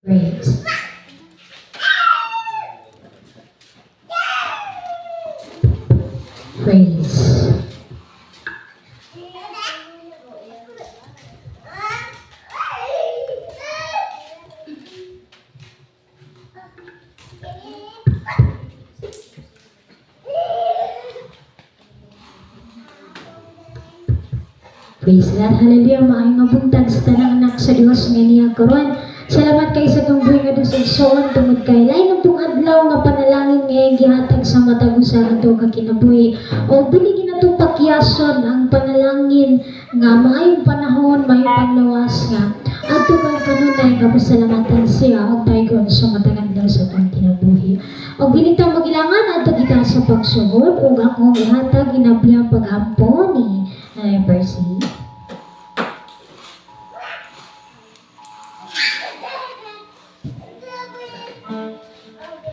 Praise. Praise. Praise God. Hallelujah. Maayong nga buntag sa tanang anak sa Diyos nga niya karon. Salamat kay sa itong buhay nga doon sa igsoon tungod kay lain ng adlaw nga panalangin nga gihatag sa matag usa nga ka kinabuhi. O binigyan na itong pakyason ang panalangin nga maayong panahon, maayong panglawas nga. At tugang kanunay nga pasalamatan siya o tayo sa matag adlaw sa itong kinabuhi. O binitang magilangan at kita sa pagsugod o akong ihatag inabiyang paghampo ni Percy.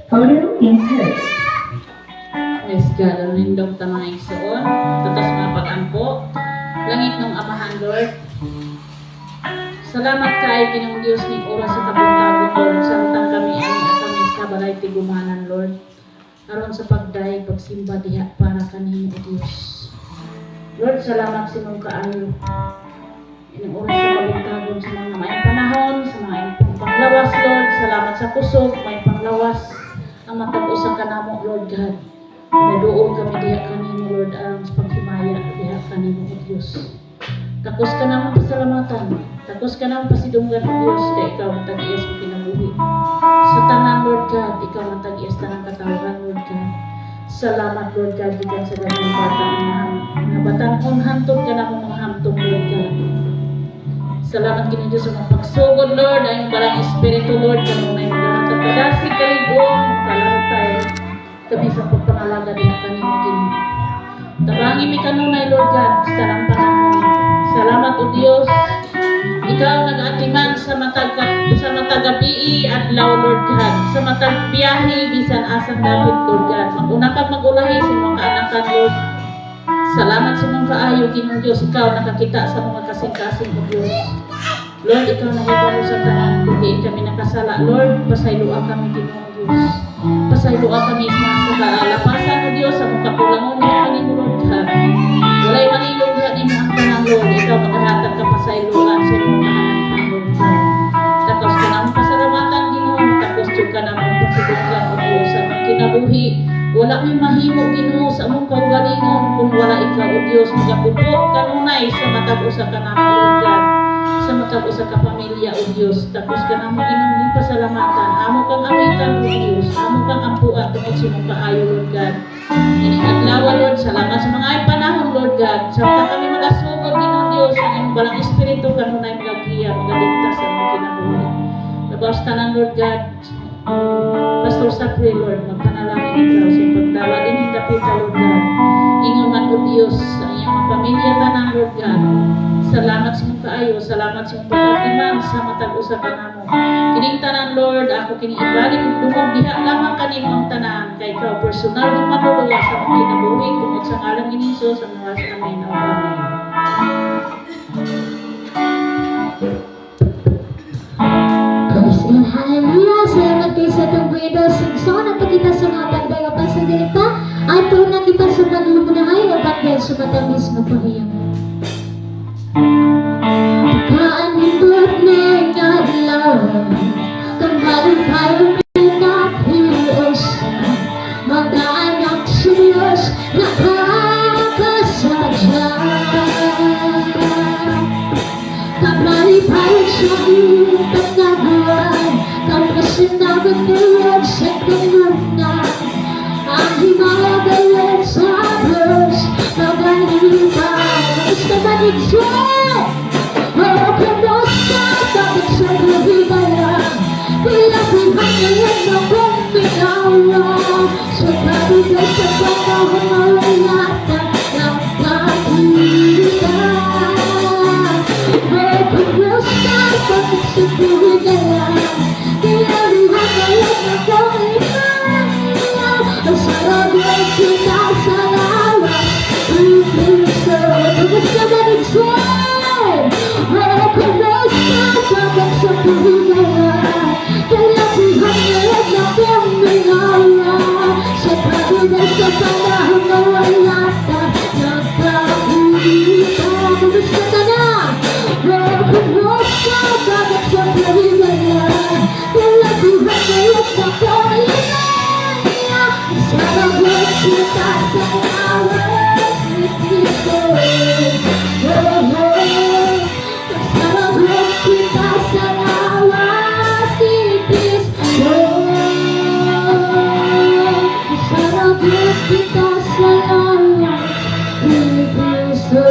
Photo input. Yes, God, ang lindong tamang igsoon, tutas mga pag-ampo, langit ng Amahan, Lord. Salamat kay Ginoong Diyos ni oras sa kabuntagon, Lord. Samtang kami kami sa balay tigumanan, Lord. Aron sa pagday, pagsimba diha para kanino, O Diyos. Lord, salamat sa mong kaayo. Inang oras sa kabuntagon sa mga may panahon, sa mga panglawas, Lord. Salamat sa kusog, may panglawas. Ang matag-usa ka namo, Lord God. Naduol kami diha kanino, Lord, ang pagsimaya diha kanino, O Diyos. Takos ka naman pasalamatan. Takos ka naman pasidunggan, O Diyos, kaya ikaw ang tag-iyas mo kinabuhi. Sa tanan, Lord God, ikaw ang tag-iyas tanang katawan, Lord God. Salamat, Lord God, gikan sa ganang batang mga batangon hantod ka na mga hantod, Lord God. Salamat kini Diyos sa mga pagsugod, Lord, ang balang Espiritu, Lord, kanong may maghahatag kadasi kaligong, kalartay, kami sa pagpangalaga din kanino kini. Tabangi mi kanunay, Lord God, sa tanang panahon. Salamat, O Diyos. Ikaw nag-atiman sa matagabi adlaw, Lord God, sa matag biyahe bisan asang dapit, Lord God. Mag-una kang mag-ulahi sa mga kaanakan, Lord. Salamat sa mga kaayo, Ginoong Diyos. Ikaw nakakita sa mga kasing-kasing, O Diyos. Lord, ikaw nakibaro sa tanan. Hindi kami nakasala. Lord, pasayloa kami, Ginoong Diyos. Pasayloa kami sa kalapasan, O Diyos, sa mga kapulangon niya kanino, Lord God. Walay manilog na din ang tanan, Lord. Ikaw makahatag ka pasayloan sa mga kaanakan, Lord God. Tapos ka naman pasalamatan, Ginoong. Tapos ka naman pasidunggan, O Diyos, sa mga kinabuhi. Wala may mahimo, Ginoo, sa among kaugalingon kung wala ikaw, O Diyos. Magapupot kanunay sa matag-usa ka naman, Lord God. Sa matag-usa ka pamilya, O Diyos. Tapos ka naman Ginoo pasalamatan. Amo kang awitan, O Diyos. Amo kang ampuan tungod sa mong kaayo, Lord God. Iningadlawa, Lord. Salamat sa mga ay panahon, Lord God. Samtang kami magasugod, Ginoo Diyos, ang iyong balang Espiritu kanunay magagiya, magaligtas sa mga kinabuhi. Labaw tanan, Lord God. Pastor Sapre, Lord, magpanalangin ikaw sa pagdawat din yung dapita, Lord God. Ingon man, O Diyos, sa iyong mga pamilya tanang, Lord God. Salamat sa mong kaayo, salamat sa mong pag-atiman sa matag-usa ka namo. Kining tanan, Lord, ako kiniibalik ug dumog diha lamang kanimo ang tanan, kay ikaw personal ng manuluya sa mga kinabuhi tungod sa ngalan ni Jesus ang mga sa amin. Amen. Praise God. Hallelujah. Salamat kayo sa itong buwido. Sigson at pagkita sa mga pagday o pasadilita. At tunang kita sa paglubunahay o pagday sa matamis na pahiyang. Kaanindot na inadlaw, kamalipay pinakhilos, mga anak sa Diyos nakakasadya. Kamalipay sa iyong pagkagawan, kapasinagot ngayon sa kanunan, ang himagalan sa Diyos, magalipay. Gusto ba nito? Oh, kamusta? Bakit sa buhibayan? Pinapihangalan na kong pinawa, sa kabigay sa panahon yata ng pag-ibig. Oh, kamusta? Bakit sa buhibayan? Pinapihangalan na kong pinawa, sa kabigay sinasalamat. Gusto ba nito? Oh, kamusta? Bakit sa buhibayan? sa kulay sarabot kita sa lawas ni Cristo. Sarabot kita sa lawas ni Cristo. Sarabot kita sa lawas ni Cristo.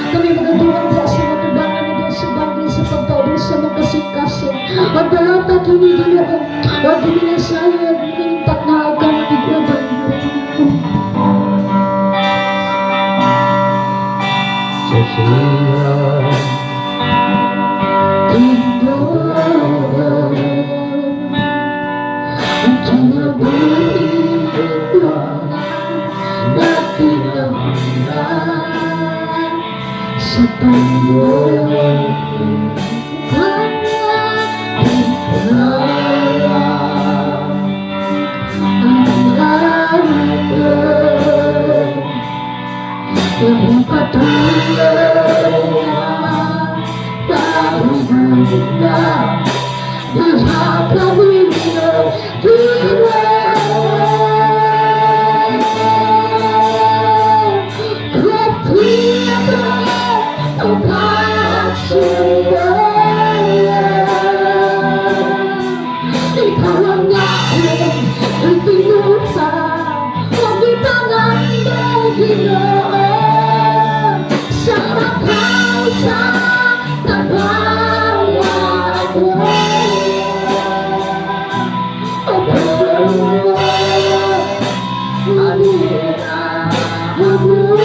Kami magandang Diyos sa matubangan ni Diyos sa bagay sa pagpaubos sa mga kasikasin. At dalata kinigilaan, at dinilasayo at minimpat na agam iglaban. Sa siya Tingnan ang kinabuhi na kinahanglan sa Panginoon. Ikaw ang yakin, ang pinusa, ang ipangan mo, Ginoo. Sa makausa, tabawan mo. O Panginoon, alira mo.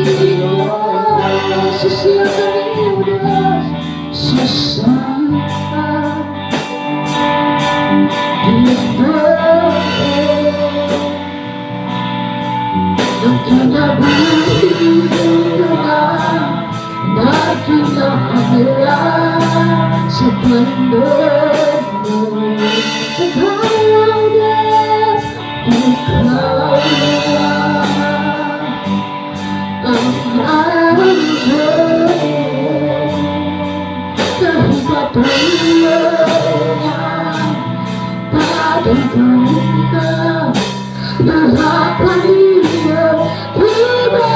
Ginoo, sisiyakan mo, Diyos, sa Santa. Ang kinabuhi na kinahanglan sa Panginoon mo. Sa kanyang Diyos, ikaw ang anghel. Kahit matulungan, pagdagan ka, lahat kanina, iba.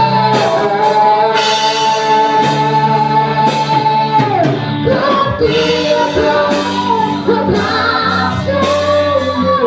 Kapit ako, pag-asa mo.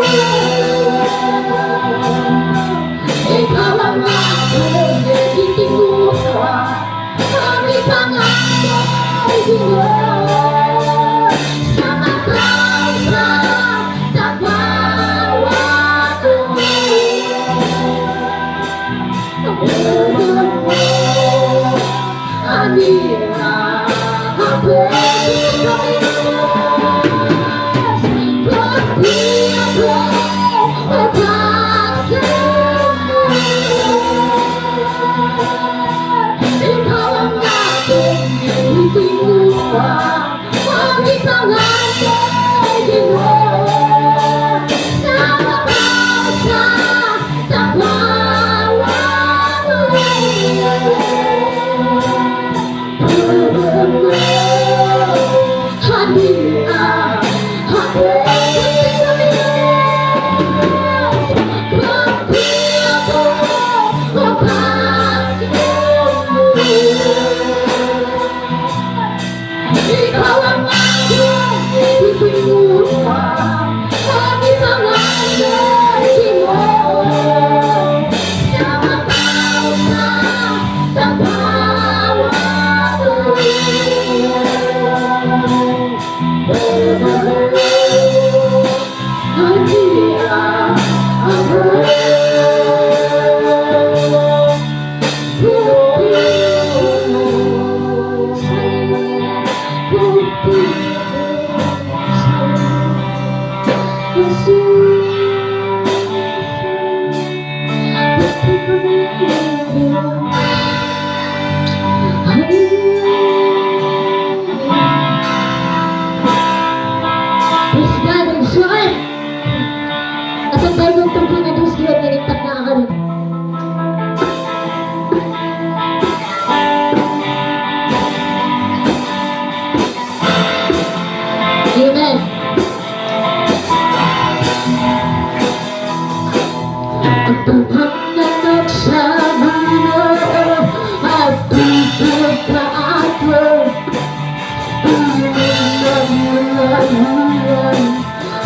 kaluyan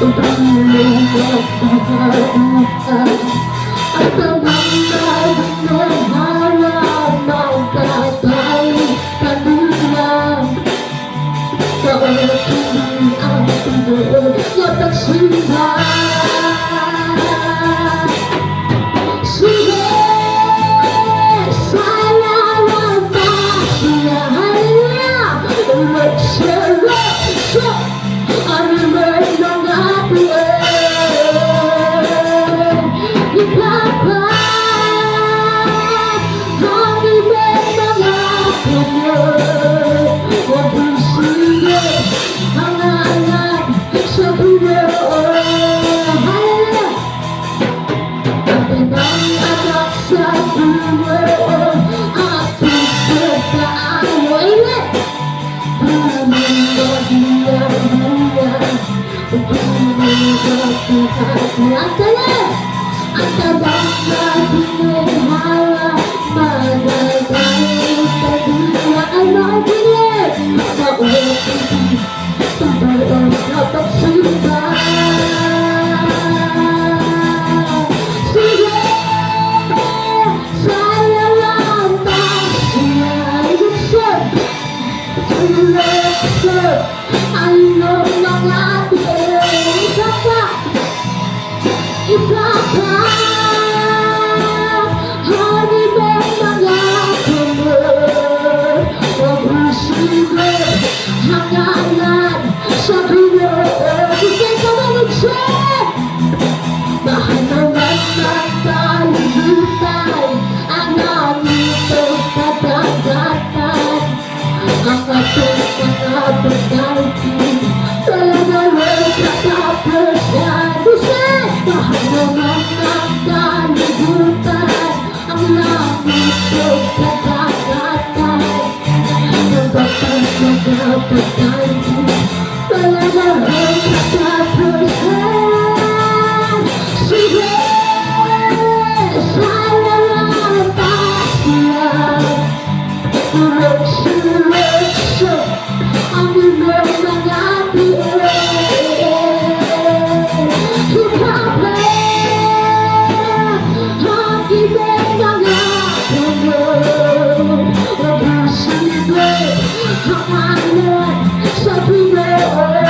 Tulungan pagkakutan At ang mga binaharap Magkatay kaluyan Sa aking ang tuloy na pagsimba Sige, sana lang pasiyahan niya Magseryoso ang may mga tuwin Ipapag ang ibig mga tuloy Huwag sige ang anak sa Pinoon Ang anak sa Pinoon ating pagkaaway at tabang na binihala Magagay pagdila ay mabilit Sa ulit tumayon na pagsimba Sige, saya lang siya Iluksan, iluksan ang iyong mga isa pa Hari ng mga kumar Mabusigay hangalan sa Pinoon Ika'y kamalagsan Mahal naman ng kalibutan Ang aming katagatan Ang ating mga pagkaitin Talaga rin katapusan Mahal naman ng kalibutan Ang langit ko'y katagatan Ang batang magkapagkaitin Talaga rin katapusan Sige, sana lang pasiyan Urok-surekso ang iyong mga tuwin Ipapag ang ibig mga tuloy Mabusigay ang anak sa Pinoon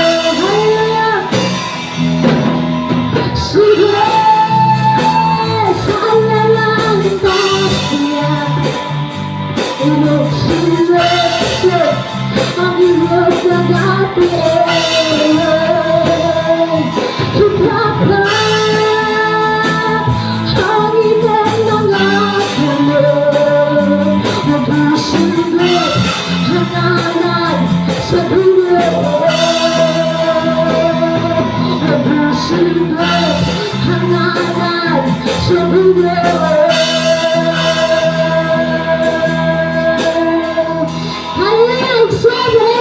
Sige, sana lang pasiyan Urok-surekso ang iyong mga tuwin Ipapag ang ibig mga tuloy Mabusigay ang anak sa Pinoon Mabusigay ang anak sa Pinoon Hallelujah!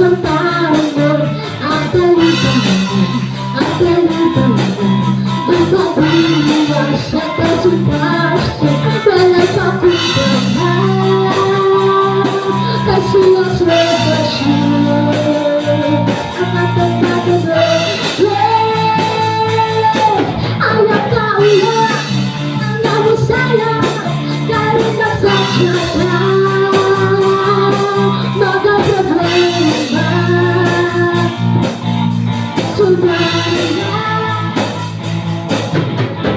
Papuntahan mo ang kalibangan, ang kalibangan. Magpapaliwas sa kasupasyon, wala pa kumbahan. Kasi ang relasyon, ang ating magagawa. Ayaw ka ulit, ang namusaya, galing ka sa tiyata. Magagawa sumali na.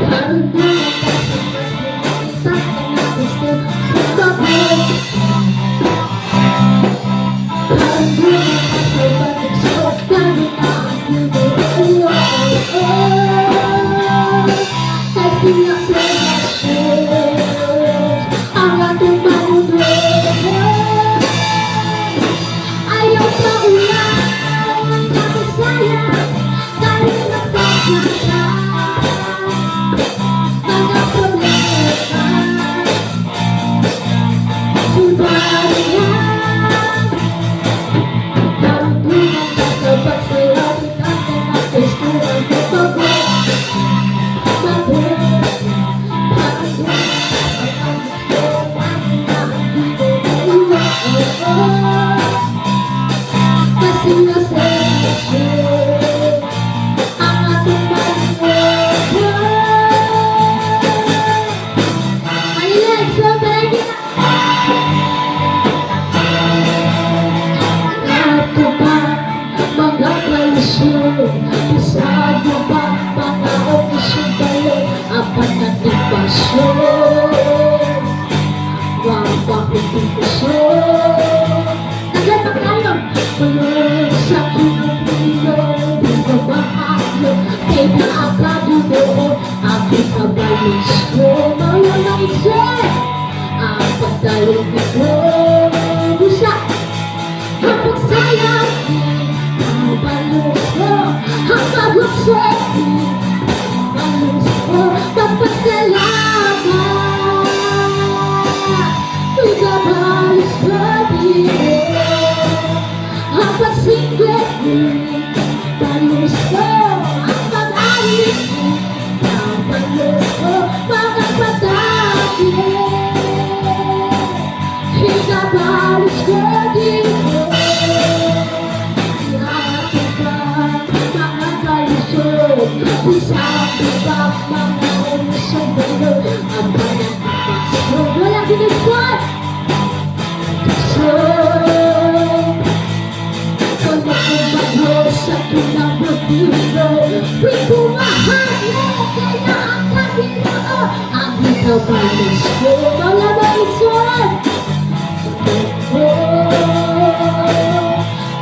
Parang doon ka sa mas sa akin na gusto magpapit. Parang doon ka sa pag-explore, gano'n na ang video. Kasi ang relasyon, ang ating manunood. Ayaw ka ulit, ang sayang, dahil nagpapasa. Mga problema, sumali na. Marunungan ka sa pagsayatin natin ang testuran mo pagod. Kasi nasa relasyon, ang ating manunood. Ayun, so palagi na. Ato ba mga kalisyon, isado ba mga okisyon tayo, apat na tipasyon, wang pakipipasyon. Naglapak tayo, tulong sa kinupulo, di ko mahalo, kay naakadulo, aking kabalis ko, mga naisip, ang pagdalong ito, busa. Ang sayang, ang balos ko, ang pagusok, ang balos ko, magpasalamat. Ikabalos ko dito, ang pagsingit, balos ko, ang pag-alis, ang balos ko, mga patapin. Ikabalos ko dito, isang ibang mga umusong balo, ang banang ipasyo, walang ginagwan. So, kung nakumbago sa tunabot dito, pipumahal mo, kaya ang kabilo, ang ikabalos ko, wala ba ison?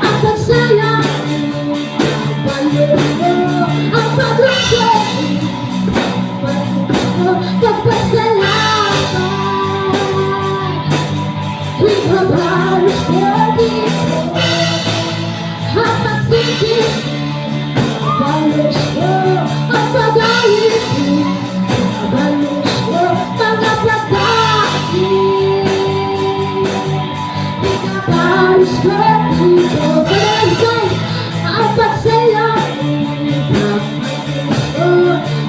Ang pagsayang, ang balos mo, ang paglusok, pagpasalamat. Ikabalos ko dito, ang pagsigit, ang balos ko, ang pag-alis, ang balos ko, mga pagkain. Ikabalos ko dito, barangay, ang pagsayain,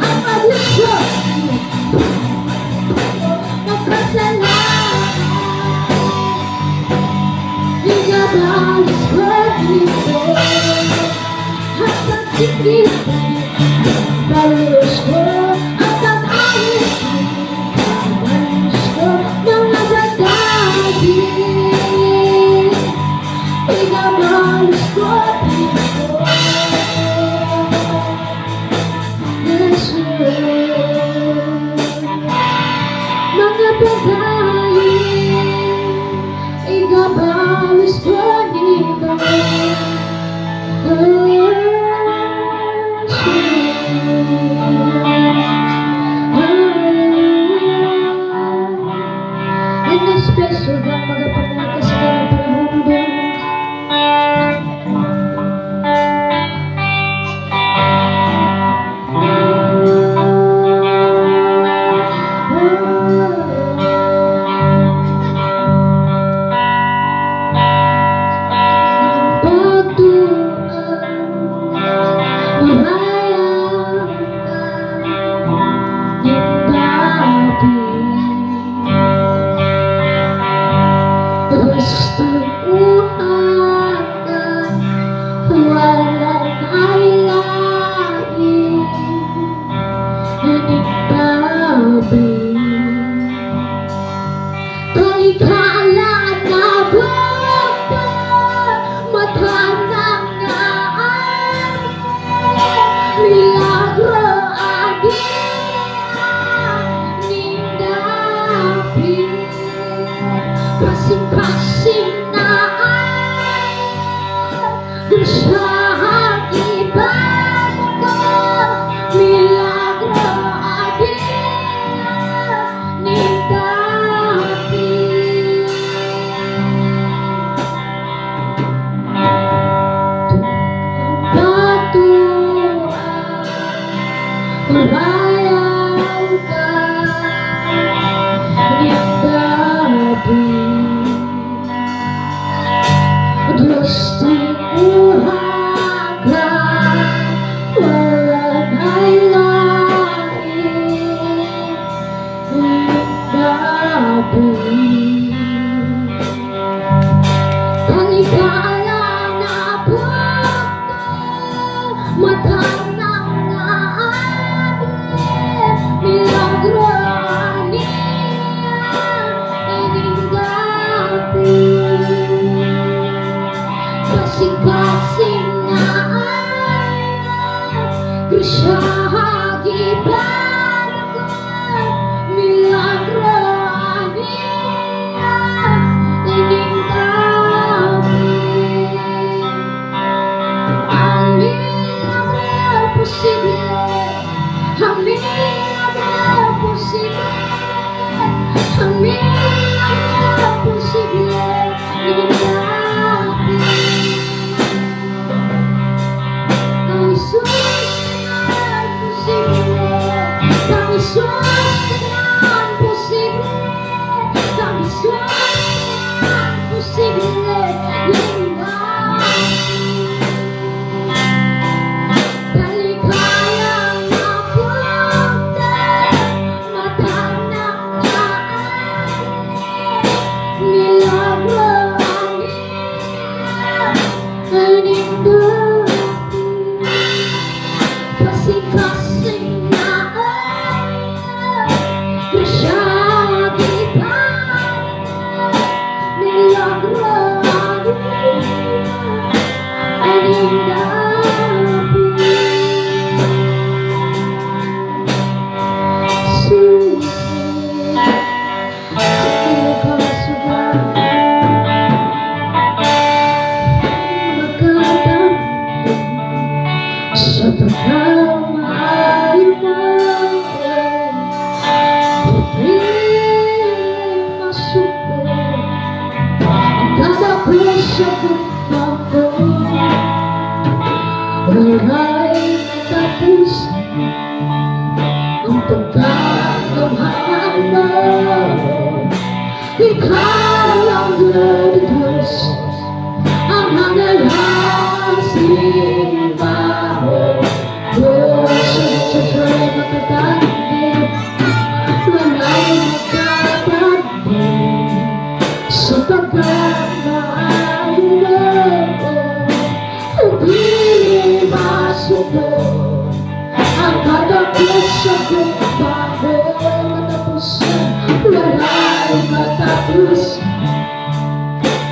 ang paglusok, magpasalamat. Ikabalos ko dito, ang pagsigit, ang balos ko, ang pag-alis, ang balos ko, mga bagay. Ikabalos ko dito, mga bagay. Ikabalos ko dito, matanangan, milagro agian, nindapi, kasing-kasing na bersahagi bangko, milagro agian, nindapi. Batuan merayau nindapi, Diyos tinuhaga walang haylain, nindapi. Kaligala na bukto, matanangan, milagro niya, nindapi. Kasing-kasing na bersahagi bangko, milagro niya, nindapi. Ang milagro posible, ang milagro posible, ang milagro posible, nindapi. Ang Isus dengan posible, ang Isus dengan posible, ang Isus dengan posible, nindapi. Kaligayang napunta, matanangan, milagro niya, nindapi. Kasing-kasing na bersahagi bangko, milagro niya, nindapi. Susi, kasubang magkatang sa pagkamahal mo, di masuko ang dadako sa bukbako. Wala'y natapos ang pagkakamahal mo, ikaw ang Diyos, ang hanggang simbahan. Diyos, sa Diyos magkatagin, wala'y magkatagin sa pagkamahal mo, di masuko ang kadapos sa bukbako. Wala'y matapos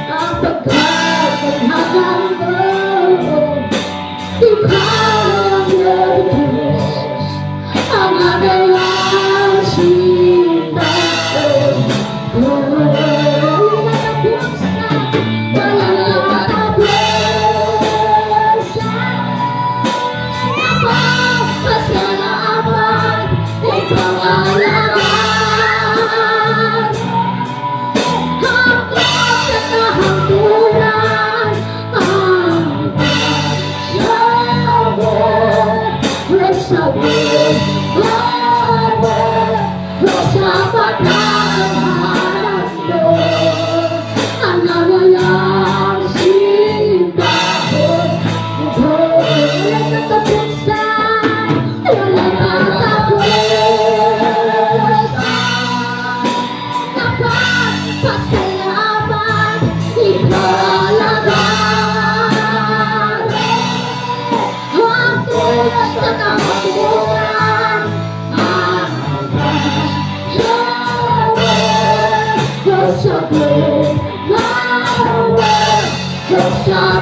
ang pagkakamahal mo, ikaw ang Diyos, ang hanggang simbahan. Walang katapusan, walang katapusan, pasalamat, ikaw ang laman.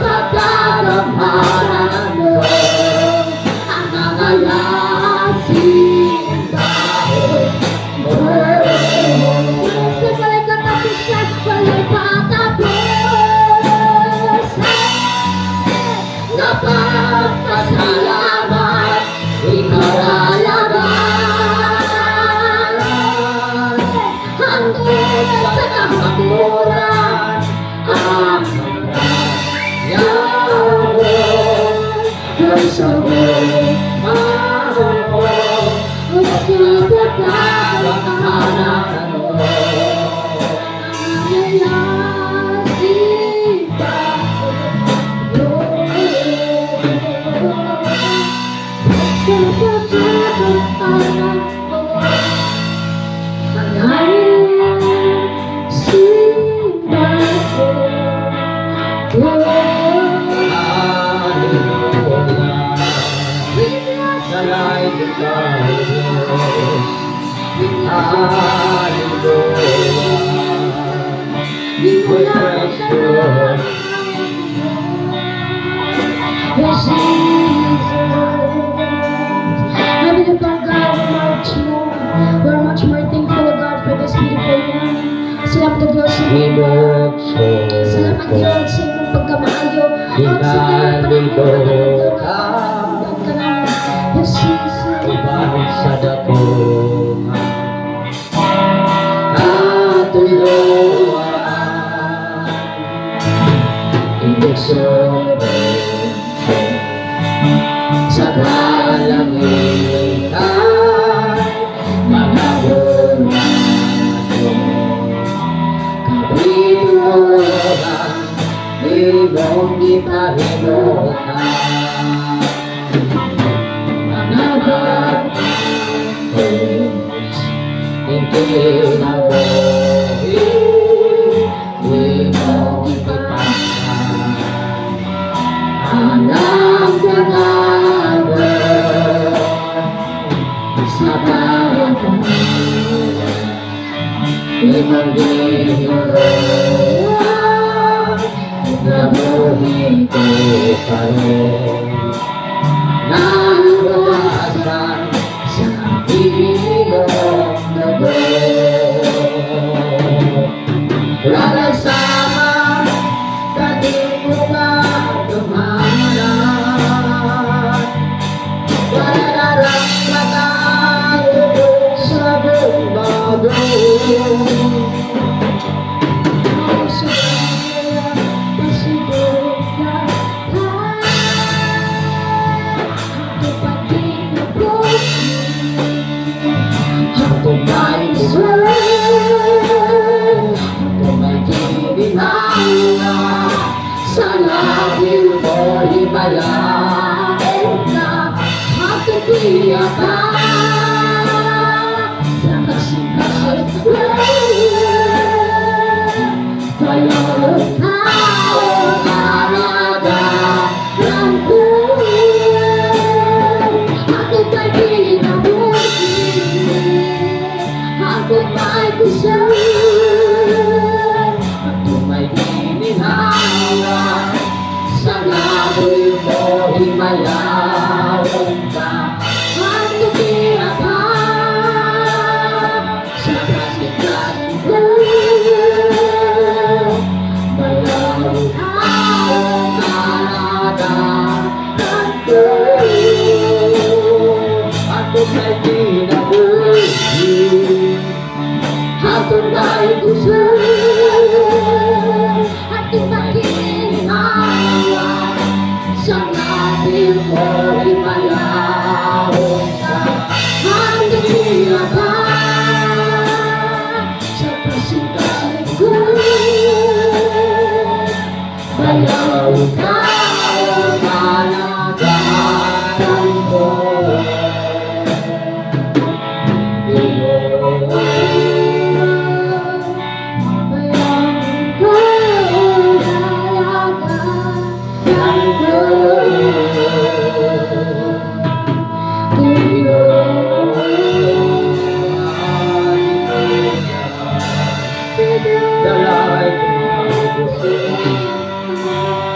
pagkagamanan mo ang mga lasing dahil mo. Sa walay katapusan, walay patapos. Napagpasalamat, ikaralaman hanggang sa kahapluran ang yaw sa mahal mo at pagkakamanan mo. We're much more thankful to God for this beautiful morning. Salamat na Diyos sa Salamat Diyos sa inyong pagkamaayo. At sa inyong pagkamaayo. Yes, Jesus. Sa dakungan katuluan indukson sa kalangitan mga buwan kapitulan libong ipahinutan mga hindi na buhay, di mo ipagpasan. Anak na sa bawat limang ginuluan, nabuhin ko pa rin. Naluwasan sa ilong na wala sama, dati mo ba dumanan? Wala nararamdaman sa buong bago. Ako may sa labil mo himayain na matitiyakan sa kasing-kasing mayroon taong alaga ng buhay. Ako ba'y pinabuti? Ako ba'y kusang? Ako ba'y gininawa? Sa labil mo himayain ka matitiyakan sa kasing-kasing mayroon taong alaga ng buhay. Ako ba'y pinabuti? Ako ba'y kusang? Ako ba'y gininawa? Sa labil mo himayain ka matitiyakan sa kasing-kasing mayroon taong alaga ng buhay.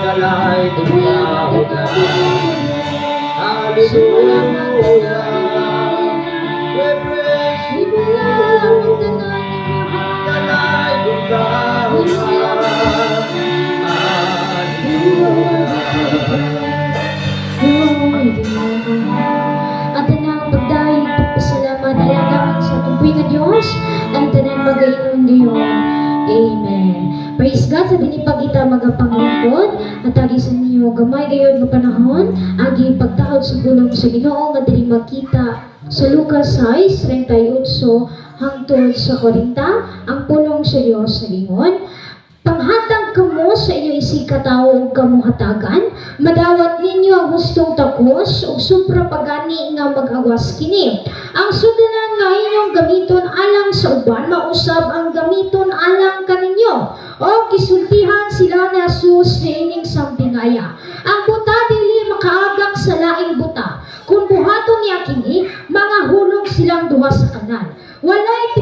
Dalay tumawag na. Hallelujah. We praise you, Lord. Dalay kong At tanang pagdahil pagpasalamat alagaan sa tupoy na Diyos ang tanang magayon gayon. Amen. Praise God sa dinipag kita magapanglingkod at agi sa ninyo gamay gayon nga panahon agi pagtaod sa gulong sa Ginoo nga dili makita sa Lucas 6:38 hangtod sa 40 ang pulong sa Dios sa gingon. Panghatag kamo sa inyo isikatawo ug kamuhatagan, madawat ninyo ang hustong takos ug supra pagani nga mag-awas kini. Ang sudanan nga inyong gamiton alang sa uban, mausab ang gamiton alang kaninyo. O kisultihan sila na sus sa ining sampingaya. Ang buta dili makaagak sa laing buta. Kung buhaton niya kini, mga hulog silang duha sa kanan. Walay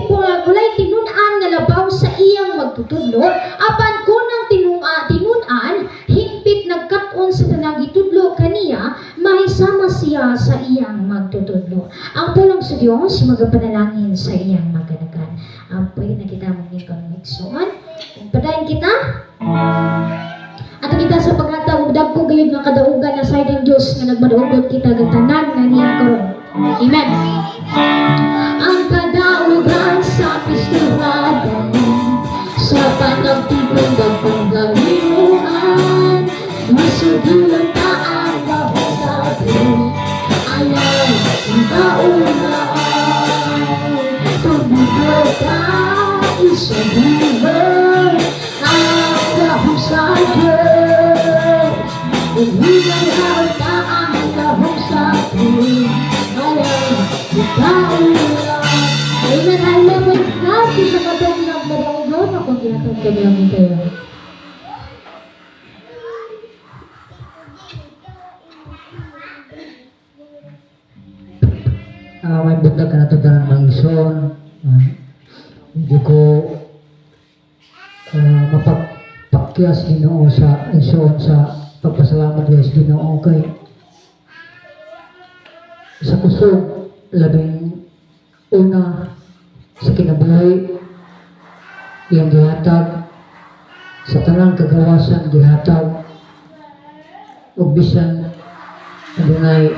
tinunan nga labaw sa iyang magtutudlo, apan kunang tinunan, hingpit nagkat-on sa tanang gitudlo kaniya, mahisama siya sa iyang magtutudlo. Ang pulong sa Diyos, magapanalangin sa iyang maganagan. Pwede na kita magningkang nagsuon. Kung padayin kita, at kita sa paghatag dagko gayud nga kadaugan na sa idang Dios nga nagmadaugot kita gatanan nga niya karon. Amen. Ang kadaugan sa Kristohanan sa panagtipon dagkong gawinuan masugilan ta ang bahagado ayaw ang kaulaan tumugo ka isabuhan ang kahusado uwigan ka ang kahusado ayaw ang kaulaan. Amen. Alam mo na, kita ka ba yung nagmadaugon ako ginatang kami kayo. May budak ka na ito ng mga ison. Hindi ko mapagpakyas Ginoo sa ison sa pagpasalamat Diyos Ginoo kay sa kusog labing una sa kinabuhi iyang gihatag sa tanang kagawasan gihatag ug bisan adunay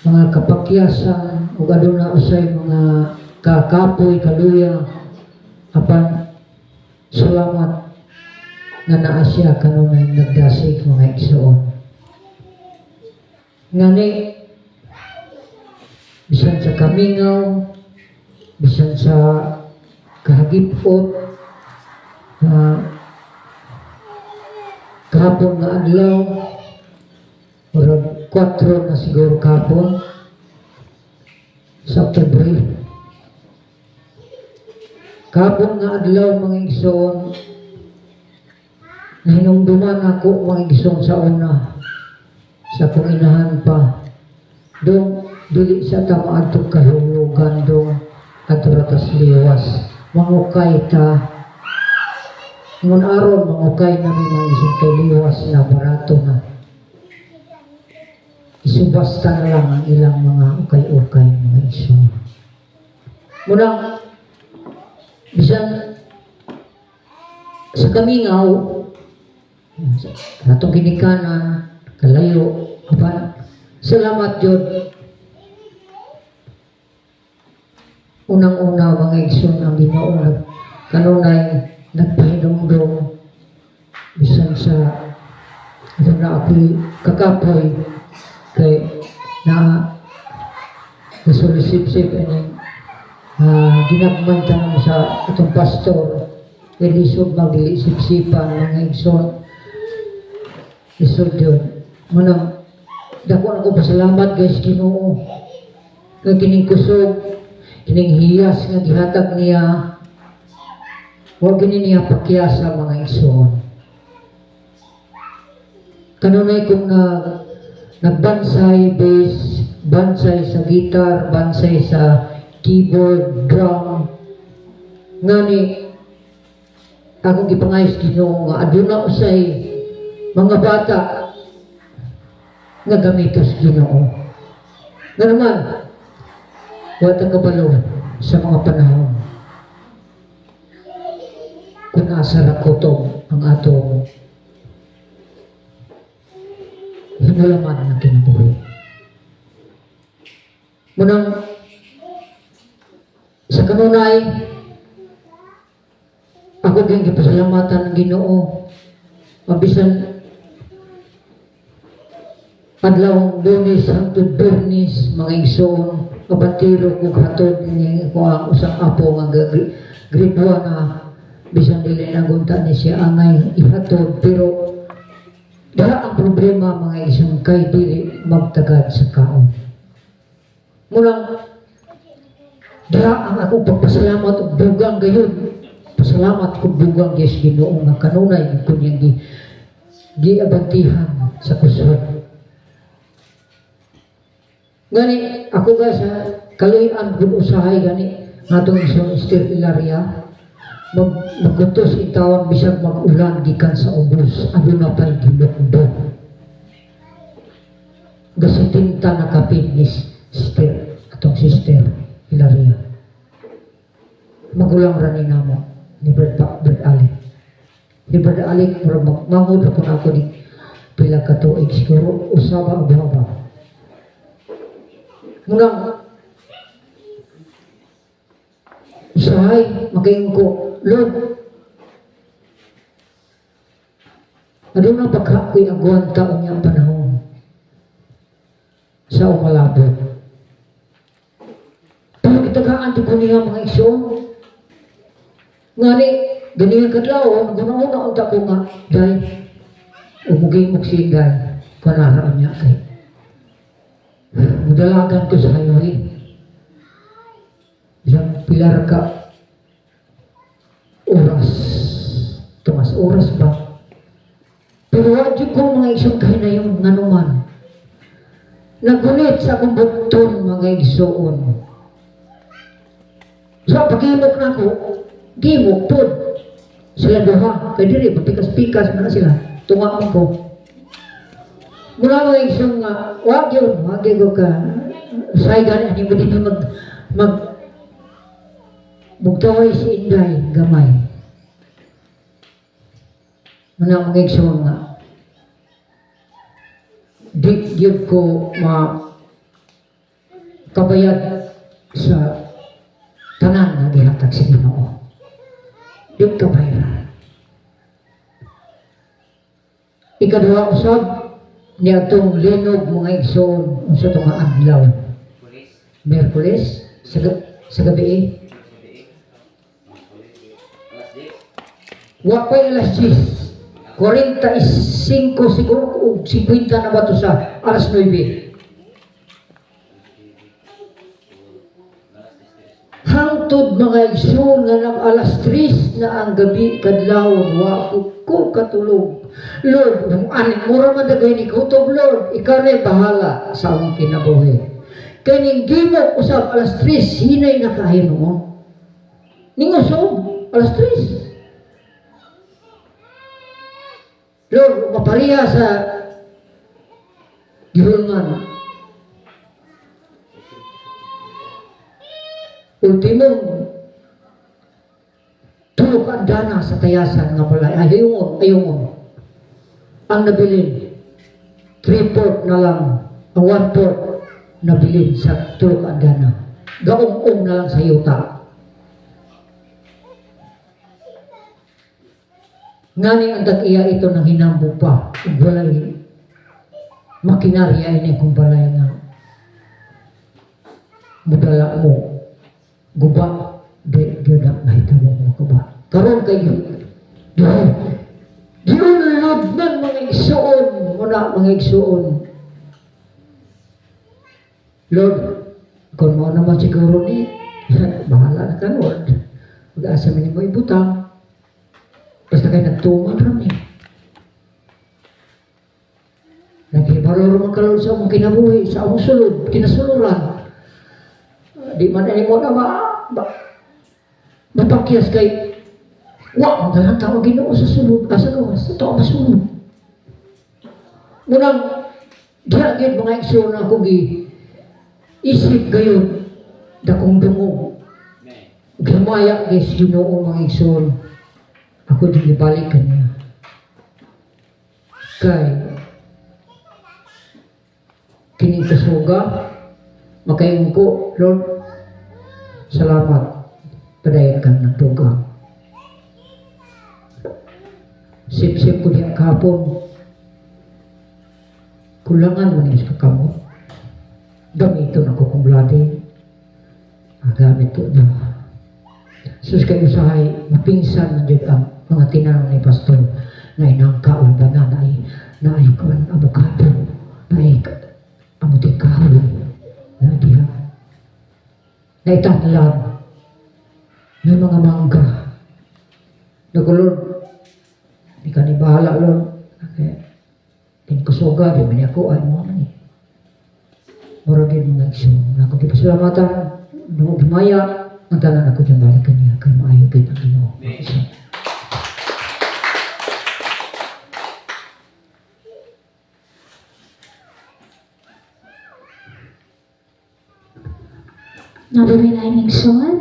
mga kapakyasan ug aduna usay mga kakapoy kaluya apan salamat nga naa siya kanunay nagdasig mga igsoon ngani bisan sa kamingaw, bisan sa kahagipot, kahapon nga adlaw, murag 4 na siguro kahapon, sa Oktubre. Kahapon nga adlaw mga igsoon, nahinumduman ako mga igsoon sa una, sa kong inahan pa. Doon, dili sa tamaadtog kahulugan do at ratas liwas mangukay ta ngun aron mangukay na may mga isang kay liwas na barato na isubasta na lang ang ilang mga ukay-ukay mga iso munang bisan sa kamingaw sa atong ginikanan kalayo apan salamat Jod. Unang-una mga igsoon ang Ginoo kanunay nagpahinumdum bisan sa ito na ako'y kakapoy kay na nasulisip-sip and ginagman tanong sa itong pastor ilisod mag-ilisip-sipan mga igsoon isod yun munang dako na ko pasalamat guys Ginoo kay kining kusog kining hiyas nga gihatag niya huwag gini niya pakyas sa mga igsoon kanunay kung nagbansay bass bansay sa gitar bansay sa keyboard drum ngani akong gipangayos Ginoo nga aduna usay mga bata nga gamitos Ginoo. Nga naman, wata kabalo sa mga panahon kung asa rakotom ang atong hinulaman na kinabuhi. Munang sa kanunay, ako din gipasalamatan ng Ginoo. Mabisan adlaw Lunes hangtod Biyernes mga igsoon, mabatiro kog hatod ni ko ang usang apo nga grade 1 na bisan dili na gunta ni siya angay ihatod, pero dara ang problema mga igsoon kay dili magtagad sa kaon. Munang dara ang akong pagpasalamat ug dugang gayon. Pasalamat kung dugang yes Ginoo nga kanunay kung yung giabantihan sa kusod. Gani ako ga sa kaluyan kung usahay gani atong isang Sister Hilaria magkutos itawon bisag mag-ulan gikan sa ubos aduna pay gilukdok. Gasitinta na kapit ni Sister atong Sister Hilaria. Magulang rani namo ni Brad Ali. Ni Brad Ali murag mangud ako ni pila ka tuig siguro usaba ang buhaba. Munang usahay makaingon ko, Lord, aduna pagka ko'y agwan taon niya panahon sa umalabot. Pero kitagaan di ko niya mga igsoon. Ngani, ganyan kadlaw, naguna-una ang tako nga, day, umugay mo siya, day, panaraan niya kay. Mudalagan ko sa highway. Isang pilar ka oras. Tumas oras ba? Pero wadyo ko mga isang kahinayon nga naman. Nagunit sa akong bukton mga igsoon. So, pag-imok na ako, gimok po. Sila duha. Kaya diri, magpikas-pikas na sila. Tungaan ko. Mula mga isang nga, wag yun ko ka. Saygan, ani mo dito bugtaway si Inday, gamay. Muna mga isang nga, di yun ko kabayad sa tanan na gihatag sa Ginoo. Yung kabayaran. Ikaduha usab ni atong linog mga igsoon unsa to nga adlaw. Miyerkules sa gabi. Wa pay alas 10. 45 siguro o 50 na ba to sa alas 9. Hangtod mga igsoon nga nang alas 3 na ang gabi kadlawon wa ko katulog. Lord, aning mura madagay ni kutob, Lord, ikaw na'y bahala sa among kinabuhi. Kaning gimo usab alas 3 hinay na kahimo. Ning usab alas 3. Lord, mapariya sa gihulngan. Ultimong tulog ang dana sa tayasan nga balay. Ayungon. Ang nabilin, 3/4 na lang, ang 1/4 nabilin sa tulog ang dana. Gaong-ong na lang sa yuta. Ngani ang tag-iya ito ng hinambo pa. Walay makinarya ini kung balay nga. Mudala mo. Guba, gadak na hitabo mo ka ba? Karoon kayo, giunulod man mga igsoon, muna mga igsoon. Lord, kung mo naman siguro ni, bahala na ka, Lord. Mag-asa mo mo ibutang. Basta kayo nagtuman rin eh. Naghibararo man ka, Lord, sa mong kinabuhi, sa among sulod, kinasuluran. Di man mo na mapakyas kay Wa, ang dalang tao Ginoo sa sulod, sa gawas, sa tao masulod. Munang, diagid mga igsoon na akong isip gayon, dakong dungog. Gamaya guys, Ginoo mga igsoon. Ako din ibalik kanya. Kay, kining kasuga, makayon ko, Lord, salamat, padayon ka ng tugang. Sip-sip ko diya kahapon, kulangan mo niya sa kakamot. Gamiton ako kong blati. Gamit ko na. Sus kayo sahay, mapingsan man dyan ang mga tinanong ni Pastor na inangka o ba na ay kuwan abogado, na ay amuting kahoy, na diha. Na itanlan, na mga mangga. Naku Lord, di ka ni bahala Lord. Okay. Kusuga, di man ako ay mo man eh. Mura din mga igsoon. Ako di pasalamatan, no bimaya, ang tanan ako dyan balikan niya, kay maayo kay Panginoon. Nabibilay ng igsoon.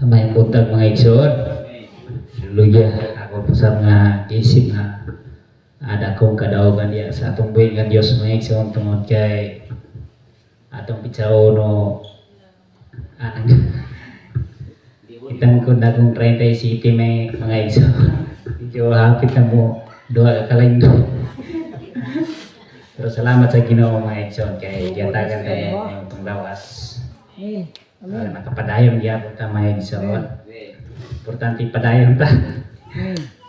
May buntag mga igsoon. Hallelujah. Ako po sa mga isip na ada kong kadaugan diya sa atong buhay nga Diyos mga igsoon tungod kay atong pitsaon no anang kitang ko na kong 30 city may mga igsoon. Medyo hapit na mo doa ka kalain do. Pero salamat sa Ginoo mga igsoon kay giyatagan tayo yung panglawas. Nakapadayon gyapon ta mga igsoon. Importante padayon ta.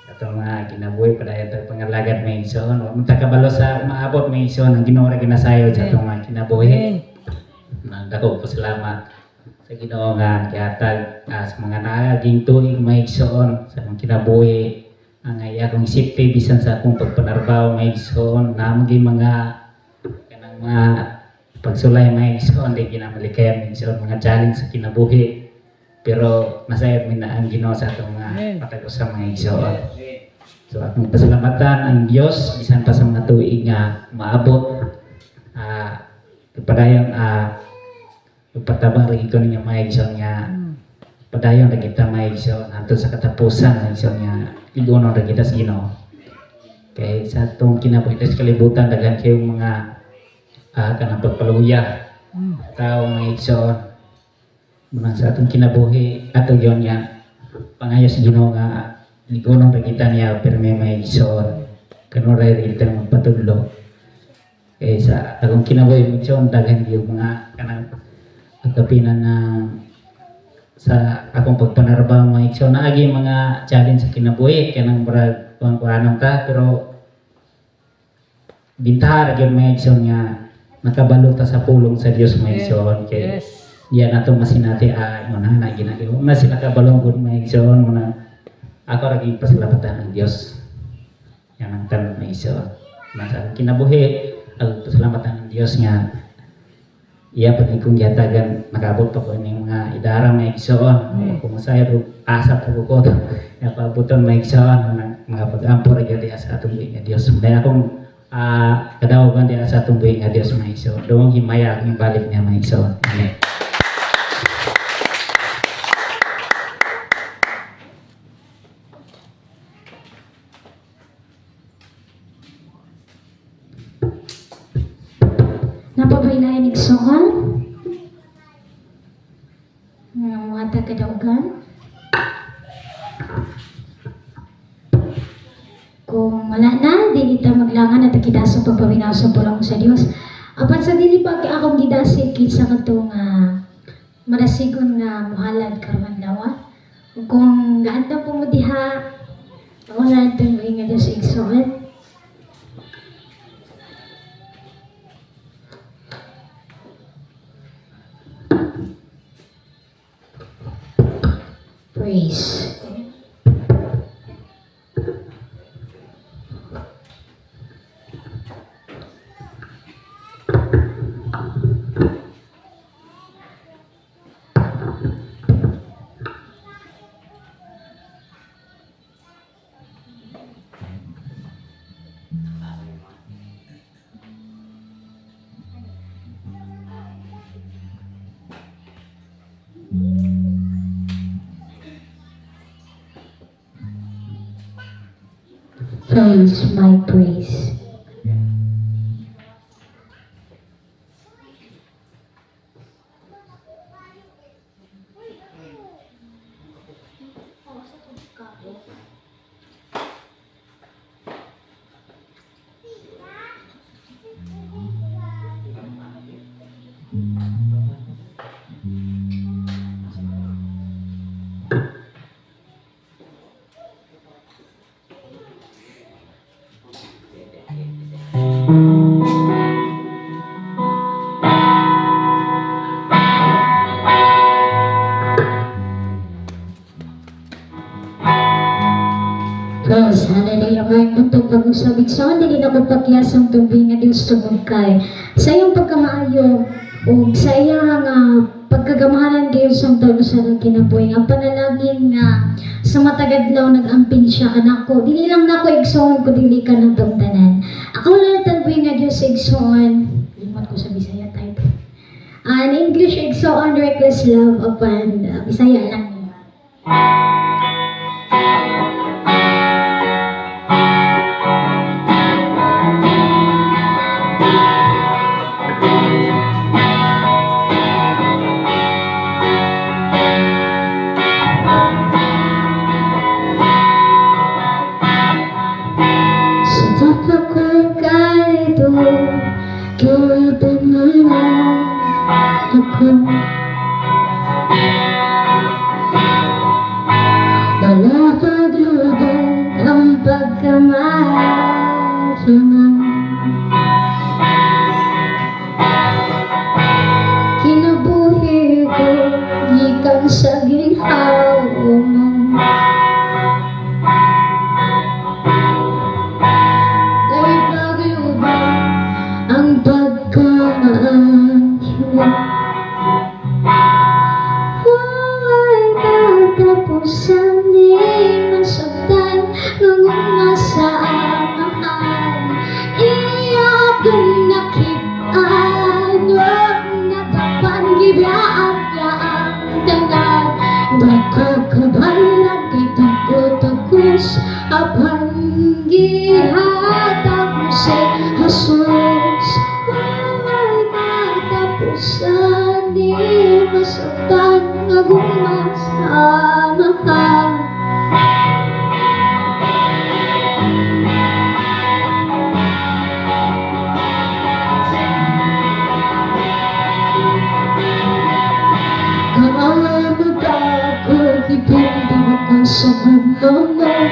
Atong mga kinabuhi padayon ta pangalagad mga igsoon. Wa man ta kabalo sa maabot mga igsoon ang Ginoo ra ginasayo sa atong mga kinabuhi. Nagdako po salamat sa Ginoo nga gihatag sa mga naaging tuig mga igsoon sa akong kinabuhi. Ang akong isipte bisan sa akong pagpanarbaho mga igsoon na mga kanang mga pagsulay mga igsoon, di ginamalikaya mga igsoon, mga challenge sa kinabuhi. Pero masayad min na ang Ginoo sa atong mga patagos sa mga igsoon. So akong pasalamatan ang Dios bisan pa sa mga tuig nga maabot. Padayon pagpatabang rin ko ninyo mga igsoon nga padayon rin kita mga igsoon hantod sa katapusan mga igsoon nga igunon rin kita sa Ginoo. Kaya sa atong kinabuhi sa kalibutan daghan kayong mga kanang pagpaluya tao mga igsoon muna sa atong kinabuhi ato yon nga pangayos Ginoo nga ligonon ra kita niya pero may mga igsoon kanon ra kita magpatudlo kay sa akong kinabuhi mga igsoon daghan yung mga kanang pagkapinan na sa akong pagpanarbaho mga igsoon naagi mga challenge sa kinabuhi kanang murag kuan ta pero bintahar gyud mga igsoon nga nakabalo ta sa pulong sa Dios mga igsoon kay diyan nato masinati muna na ginagawa na sila kabalong gud mga igsoon muna ako ra gyud pasalamatan ang Dios yan ang tanong mga igsoon sa kinabuhi ang pasalamatan ang Dios nga iya pati kong yatagan nakabot pa ko ng mga idara mga igsoon kung masaya ro asa po ko ya pabuton mga igsoon mga pag-ampo ra gyud sa atong Dios dahil akong kadawagan din sa atong buhay nga Diyos mga igsoon. Doong himaya ang balik niya mga igsoon. Amen. Napabaylayan ng igsoon. Nga mga tagadaugan. Kung wala na, di kita maglangan at kita sa pagpawinaw sa pulong sa Dios. Apat sa dili pag akong gidasig sa katong marasigon nga muhalad karon lawa. Kung gaanta po mo diha, wala itong nga Dios igsoon. Praise. praise my praise. Praise, hallelujah. May butong pag-usabit sa hindi na ko pagyasang tubig nga Diyos tungod kay. Sa iyong pagkamaayo, o sa iyang pagkagamahalan Diyos ang tawag sa kinabuhi. Ang panalangin nga sa matagadlaw nag-amping siya kanako. Dili lang nako igsoon ko dili ka ng tungtanan. Ako lang talboy nga Diyos igsoon. Limot ko sa Bisaya type. In English, igsoon reckless love upon Bisaya lang. Kinabuhi ko, gikan sa ginhawa mo. Dahil pag-iubang ang pagkamaayo. Huwag katapusan di masaktan ng umasa amahan. Iyak ang nakitaan, huwag natapan gibiyaan ang tanan. Nagkakabalan kay takot-takos apan gihatag mo sa Jesus. Huwag katapusan di masaktan ng umasa amahan. Sa mundo mo ay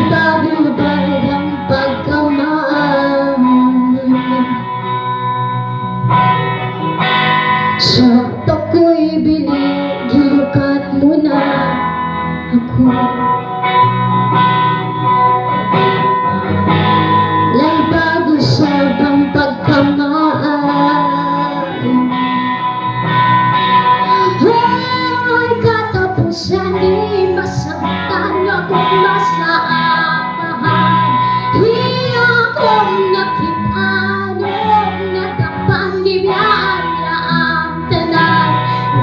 bagay ang pagkamaan. Sa ako'y bilig, gilukat mo na ako. Lay bago sa bang pagkamaan. Katapusan di masaktan akong masaamahan. Hiya kong nakitaan, huwag natapan gibiyaan ang tanan.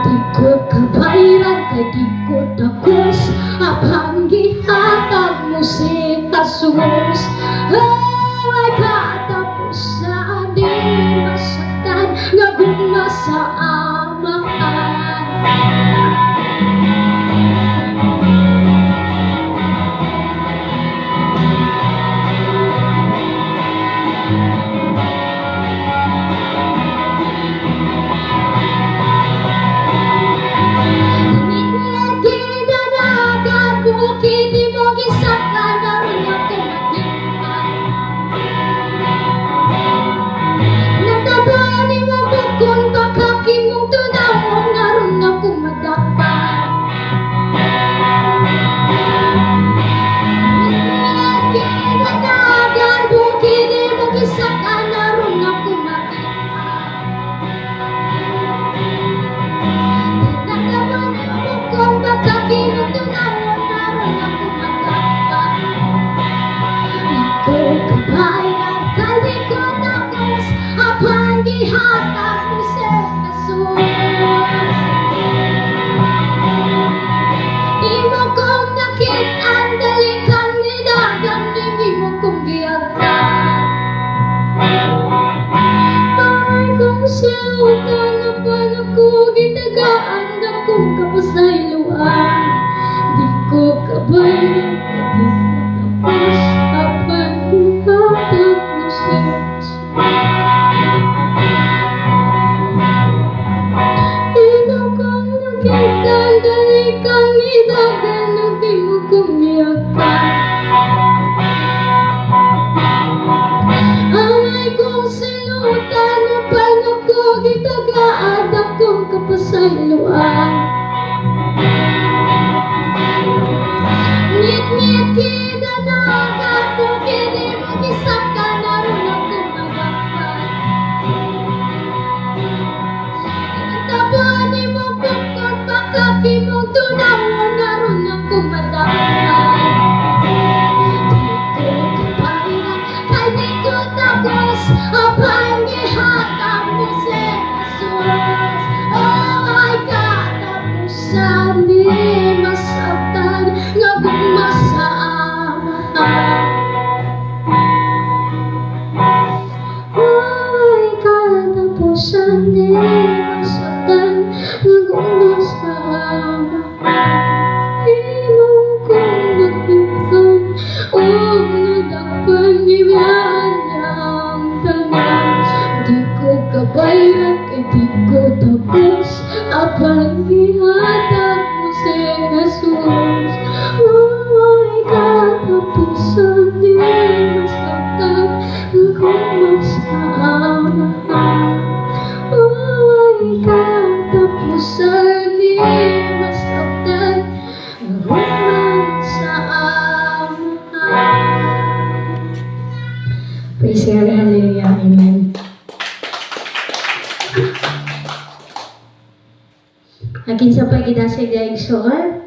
Di ko kabayran kay di ko takos apang gihatag mo si Jesus. Ay katapusan di masaktan nga guma sa amahan. Kung bakaki mong tunaw, naroon ako madapat. Kinadagan, bukid mo kisaka, naroon ako makita. Nagkaman mo kung bakaki mong tunaw, naroon ako madapat. Ako kabayan, kalikot akos, apang gihatag mo sa Jesus. Imo ako gitagaan akong kapasayloan. Di ko kabay, di ko tapos apan buhatag mo sa ikaw kang nakita, dali kang idagan, di mo kumiyakan. Amay kong sinutan, paano ko gitagaan akong kapasayloan. Ngit-ngit kinanagan ko, kini mag-isang ka na rin ako magapal. Tabuan mo pukot, pakaki mong tunaw, na rin ako madapal. Di ko tapos apang ihatag mo sa Jesus. Oh my God, tapusan di masaktan nga gumasamahan. Oh my God, tapusan di masaktan nga gumasamahan. Imo kong nakipag o nadakpan ibiyaan ang tanan. Di ko kabayag, di ko tapos apang ihatag mo sa Jesus. Oh my God, tapusan di masaktan ako masamahan. Oh my God, tapusan di masaktan ako masamahan. Praise God, hallelujah, amen. Akin sa pagkidasig daig soon.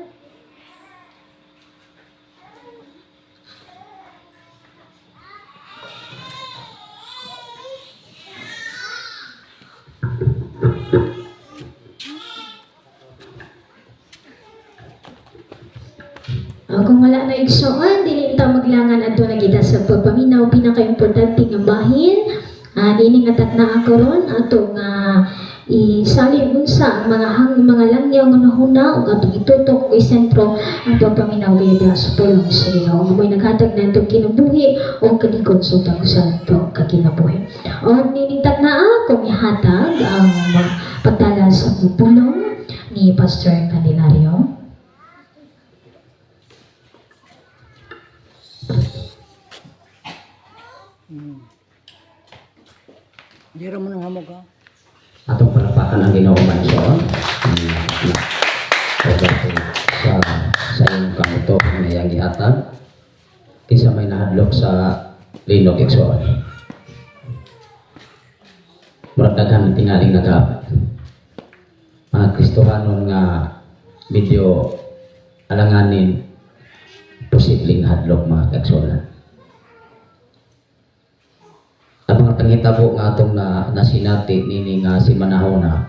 Kung wala na igsoon, dili ta maglangan adto na kita sa pagpaminaw pinaka-importante nga bahin. Dini nga tatna ako ron atong isalin unsa ang mga langyaw nga nahuna ug atong itutok o isentro ang pagpaminaw kay sa pulong sa Ginoo. May naghatag na itong kinabuhi o kalikod sa utang sa itong kakinabuhi. O nining tatna akong ihatag ang pagtala sa pulong ni Pastor Candelario. Di ra mo nang hamog ka. Atong palapakan ang Ginoo mansoon. Sa iyong kamuto na iyang gihatag. Kinsa may nahadlok sa linog igsoon. Murag daghan ang tingaling nagap. Mga Kristohanon nga medyo alanganin posibleng hadlok mga kaigsuonan. Ang mga panghitabo nga atong nasinati nini nga si manahona,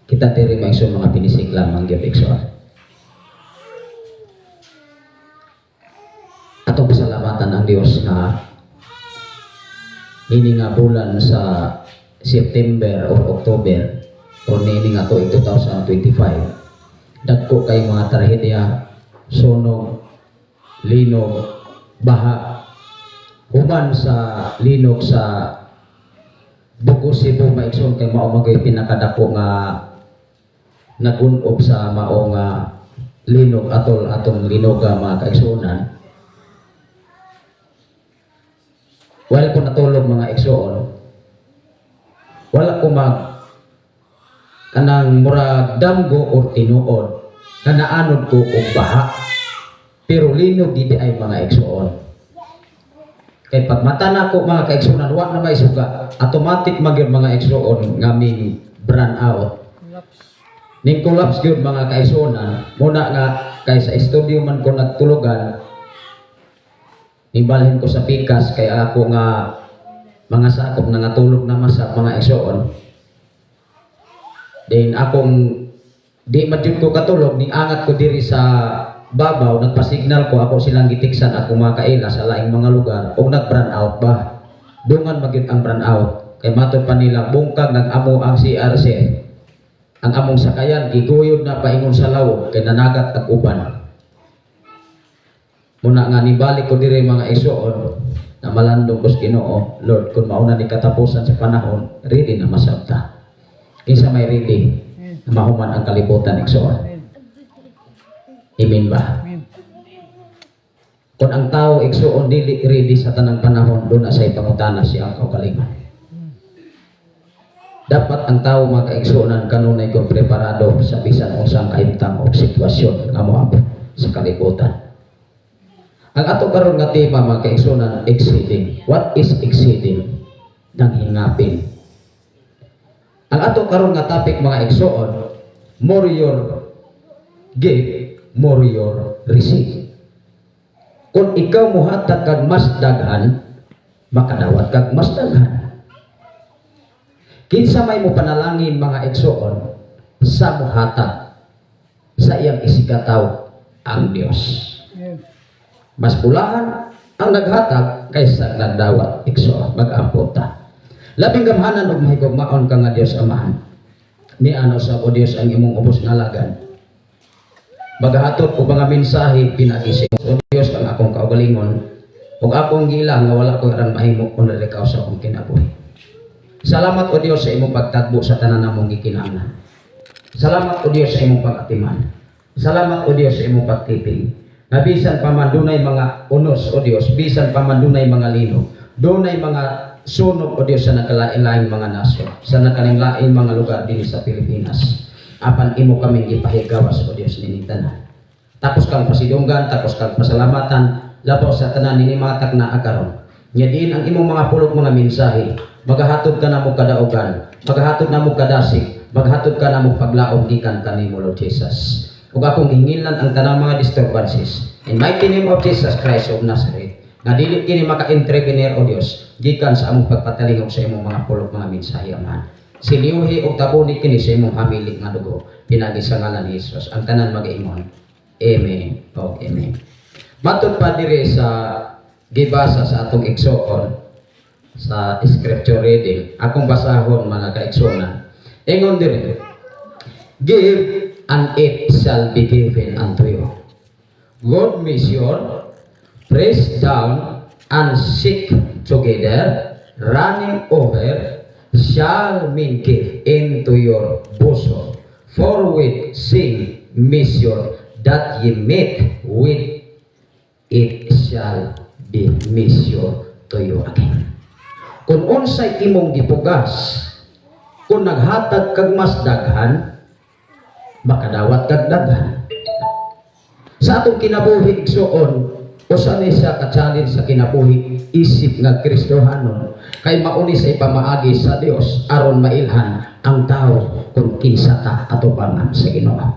kita diri maigsoon mga pinisiklan ang gyud igsoon. Atong pasalamatan ang Dios nga nini nga bulan sa September or October o nini nga tuig 2025, dagko kay mga trahedya, sunog, linog, baha. Human sa linog sa Bugos Cebu maigsoon kay mao magay pinakadako nga nagunob sa mao nga linog atong linoga mga kaigsuonan. Wala ko natulog mga igsoon. Wala ko kanang murag damgo or tinuod kanaanod ko og baha. Pero linog gid ay mga igsoon. Kay pag mata na ko mga kaigsuonan, wa na may suga. Automatic magyud mga igsoon nga ming burn out. Ning collapse gyud mga kaigsuonan. Muna nga kay sa studio man ko nagtulugan. Nibalhin ko sa pikas kay ako nga mga sakop na natulog naman sa mga igsoon. Then akong di madyud ko katulog, ni angat ko diri sa babaw, nagpa-signal ko ako silang gitiksan ako mga kaila sa laing mga lugar o nag-burn out ba. Dungan magyud ang burn out. Kay matod pa nila bungkag nag-amo ang CRC. ang among sakayan giguyod na paingon sa lawog kay nanagat ang uban. Muna nga nibalik ko diri mga igsoon na malandong kus Ginoo, Lord, kung mauna ni katapusan sa panahon, ready na masabta. Kinsa may ready na mahuman ang kalibutan igsoon. Amen ba? Kung ang tao igsoon dili ready sa tanang panahon, doon na sa ipangutana siya ang kaugalingon. Dapat ang tao makaigsuonan kanunay kung preparado sa bisan unsang kahimtang o sitwasyon nga moabot sa kalibutan. Ang ato karon nga tema mga kaigsuonan, exceeding. What is exceeding? Nang hingapin. Ang ato karon nga topic mga igsoon, more your give, more your receive. Kung ikaw muhatag kag mas daghan, makadawat kag mas daghan. Kinsa may mo panalangin mga igsoon sa muhatag sa iyang isigataw ang Dios. Mas bulahan ang naghatag kaysa nagdawat igsoon, mag-ampot ta. Labing gamhanan og mahigugmaon ka nga Dios Amahan. Ni ano sa o Dios ang imong ubos nga lagan. Magahatot og mga mensahe pinagising. O Dios ang akong kaugalingon ug akong gilang nga wala ko aran mahimo kun relikaw sa akong kinabuhi. Salamat o Dios sa imong pagtagbo sa tanan namong gikinahanglan. Salamat o Dios sa imong pag-atiman. Salamat o Dios sa imong pagtiping. Na bisan pa man dunay mga unos o Dios, bisan pa man dunay mga lino, dunay mga sunog o Dios sa nakalain-laing mga nasyon, sa nakalinglaing mga lugar din sa Pilipinas. Apan imo kami gipahigawas o Dios nining tanan. Tapos kang pasidunggan, tapos kang pasalamatan, labaw sa tanan nini matag na akaron. Nya diin ang imong mga pulok mga mensahe, magahatod ka na mo kadaugan, magahatod na mo kadasig, magahatod ka na mo paglaom gikan kanimo Lord Jesus. Ug akong hingilan ang tanang mga disturbances. In mighty name of Jesus Christ of Nazareth, nga dili kini maka-intervener o Dios gikan sa among pagpatalingog sa imong mga pulok mga mensahe Amahan. Siliuhi og tabuni kini sa imong hamilik nga dugo pinagi sa ngalan ni Jesus. Ang tanan mag-ingon. Amen. O amen. Matud pa diri sa gibasa sa atong igsoon sa scripture reading. Akong basahon mga kaigsuonan. Ingon diri. Give and it shall be given unto you. Good measure, pressed down and shake together, running over, shall men give into your bosom. For with same measure that ye make, with it shall be measured to you again. Kung unsay imong gipugas, kung naghatag kag mas daghan, makadawat kag daghan. Sa atong kinabuhi igsoon, usa ni sa ka-challenge sa kinabuhi isip nga Kristohanon kay mauni sa ipamaagi sa Dios aron mailhan ang tao kung kinsa ta atubangan sa Ginoo.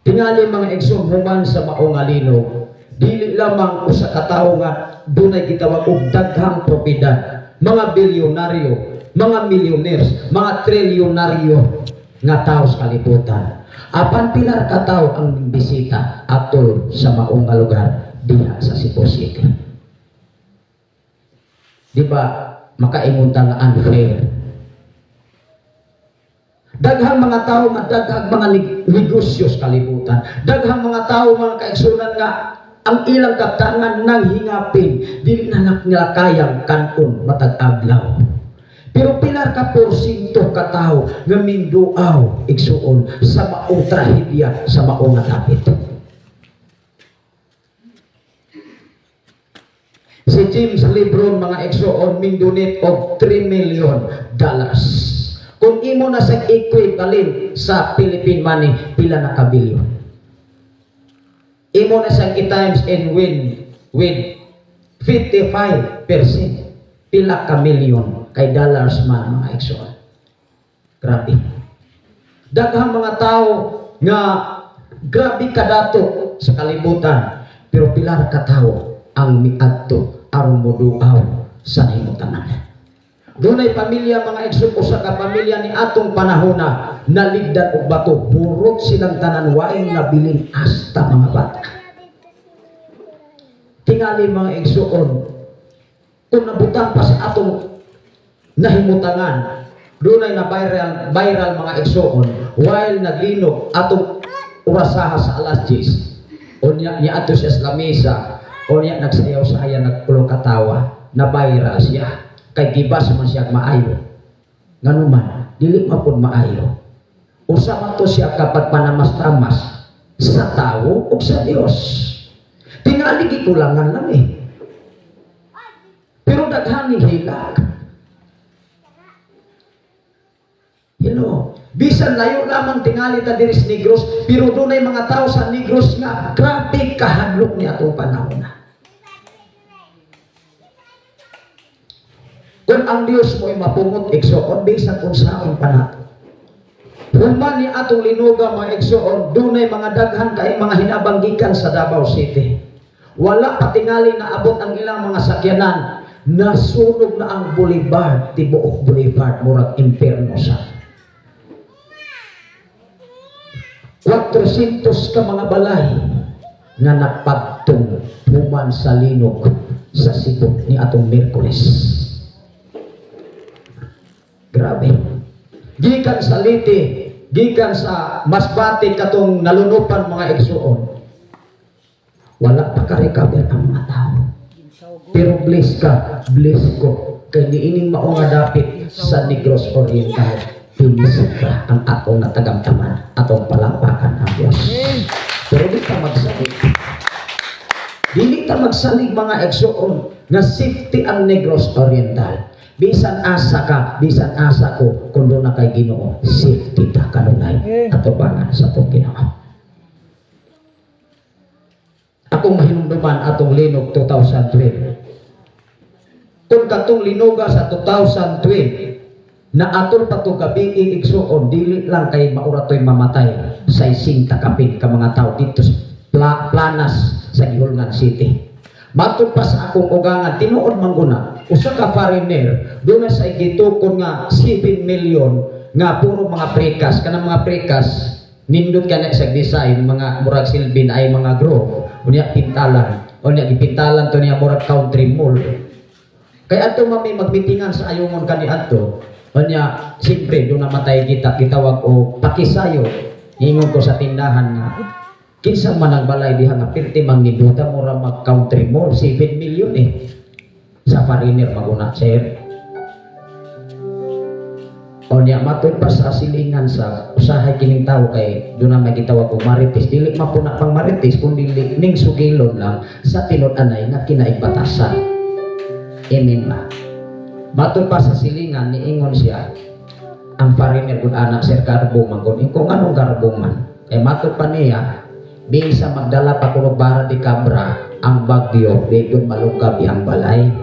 Tingali mga igsoon human sa mao nga linog, dili lamang usa ka tawo nga dunay gitawag og daghang propiedad, mga bilyonaryo, mga millionaires, mga trilyonaryo nga tao sa kalibutan. Apan pilar ka tao ang bisita atol sa maong nga lugar diha sa Cebu City. Di ba makaingon ta nga unfair? Daghang mga tao nga daghang mga negosyo sa kalibutan. Daghang mga tao mga kaigsunan nga ang ilang kaptangan nang hingapin dili na nila kayang kanon matag adlaw. Pero pilar ka porsinto ka tao nga minduaw igsuon sa maong trahedya sa maong nga dapit. Si James Lebron mga igsuon mindunit og $3 million. Kung imo na sa equivalent sa Philippine money, pila na ka bilyon. Imo na sa i-times and win with 55%. Pila ka milyon kay dollars man mga igsoon. Grabe. Daghang mga tao nga grabe kadato sa kalibutan, pero pilar ka tao ang miadto aron moduaw sa himutanan. Dunay pamilya mga igsoon, usa ka pamilya ni atong panahona naligdan og bato, burot silang tanan waing nabilin hasta mga bata. Tingali mga igsoon, kung nabutang pa sa atong nahimutangan, dunay na viral mga igsoon while naglinog atong orasaha sa alas 10. Unya niya ato siya sa lamesa, unya nagsayaw-saya nagpulo katawa, na viral siya. Kay gibas man siya maayo. Nganuman, dili mapud maayo. Usa man to siya kapag panamas-tamas sa tao o sa Dios. Tingali gikulangan lang eh. Pero daghang hilag. Bisan layo lamang tingali ta diri sa Negros, pero dunay mga tao sa Negros nga grabe kahadlok niya atong panahon na. Kung ang Dios mo'y mapungot igsoon, bisan kung saan panato. Human ni atong linuga mga igsoon, dunay mga daghan kay mga hinabanggikan sa Davao City. Wala patingali na abot ang ilang mga sakyanan, nasunog na ang boulevard, tibuok boulevard, murag imperno sa 400 ka mga balay nga napagtong human sa linog sa Cebu ni atong Miyerkules. Grabe. Gikan sa Liti, gikan sa Masbate katong nalunupan mga igsoon. Wala pa ka-recover ang mga tao. Pero bless ka, bless ko. Kay niining mao nga dapit sa Negros Oriental. Pinisip ka ang atong natagamtaman, atong palampakan ang Diyos. Pero di ka magsalig. Dili ka magsalig mga igsoon nga safety ang Negros Oriental. Bisan asa ka, bisan asa ko, kung doon na kay Ginoo, safety ta kanunay atubangan sa atong Ginoo. Akong mahinumduman atong linog 2012. Kung katong linuga sa 2012, na atol pa to gabi igsoon, dili lang kay mauratoy mamatay sa isinta kapin ka mga tao dito sa Planas sa Gihulngan City. Matod pa sa akong ugangan, tinuod mangguna, usa ka foreigner, doon na sa igitukon nga 7 million nga puro mga prekas, kanang mga prekas, nindot ka na sa design, mga murag silbin ay mga grow, unya pintalan, unya gipintalan to niya murag country mall. Kaya ato mami magmitingan sa ayungon kani adto. Kanya, siyempre, doon namatay kita, kitawag o pakisayo. Ingon ko sa tindahan nga, kinsa man ang balay diha nga, pirti mang niduta, mura mag-country mall, 7 million eh. Sa foreigner, maguna, sir. O niya, matod pa sa silingan sa usahay kining tao kay doon na may kitawag o marites. Dili mapuna pang marites, kundi ning sugilon lang sa tinod-anay nga kinaigbatasan. Amen ma. Matod pa sa silingan, niingon siya, ang foreigner kung anak sir karbong man kung anong karbong man. Eh matod pa niya, bisa magdala pa kuno bara di Cabra, ang bagyo, di doon malukab ang balay.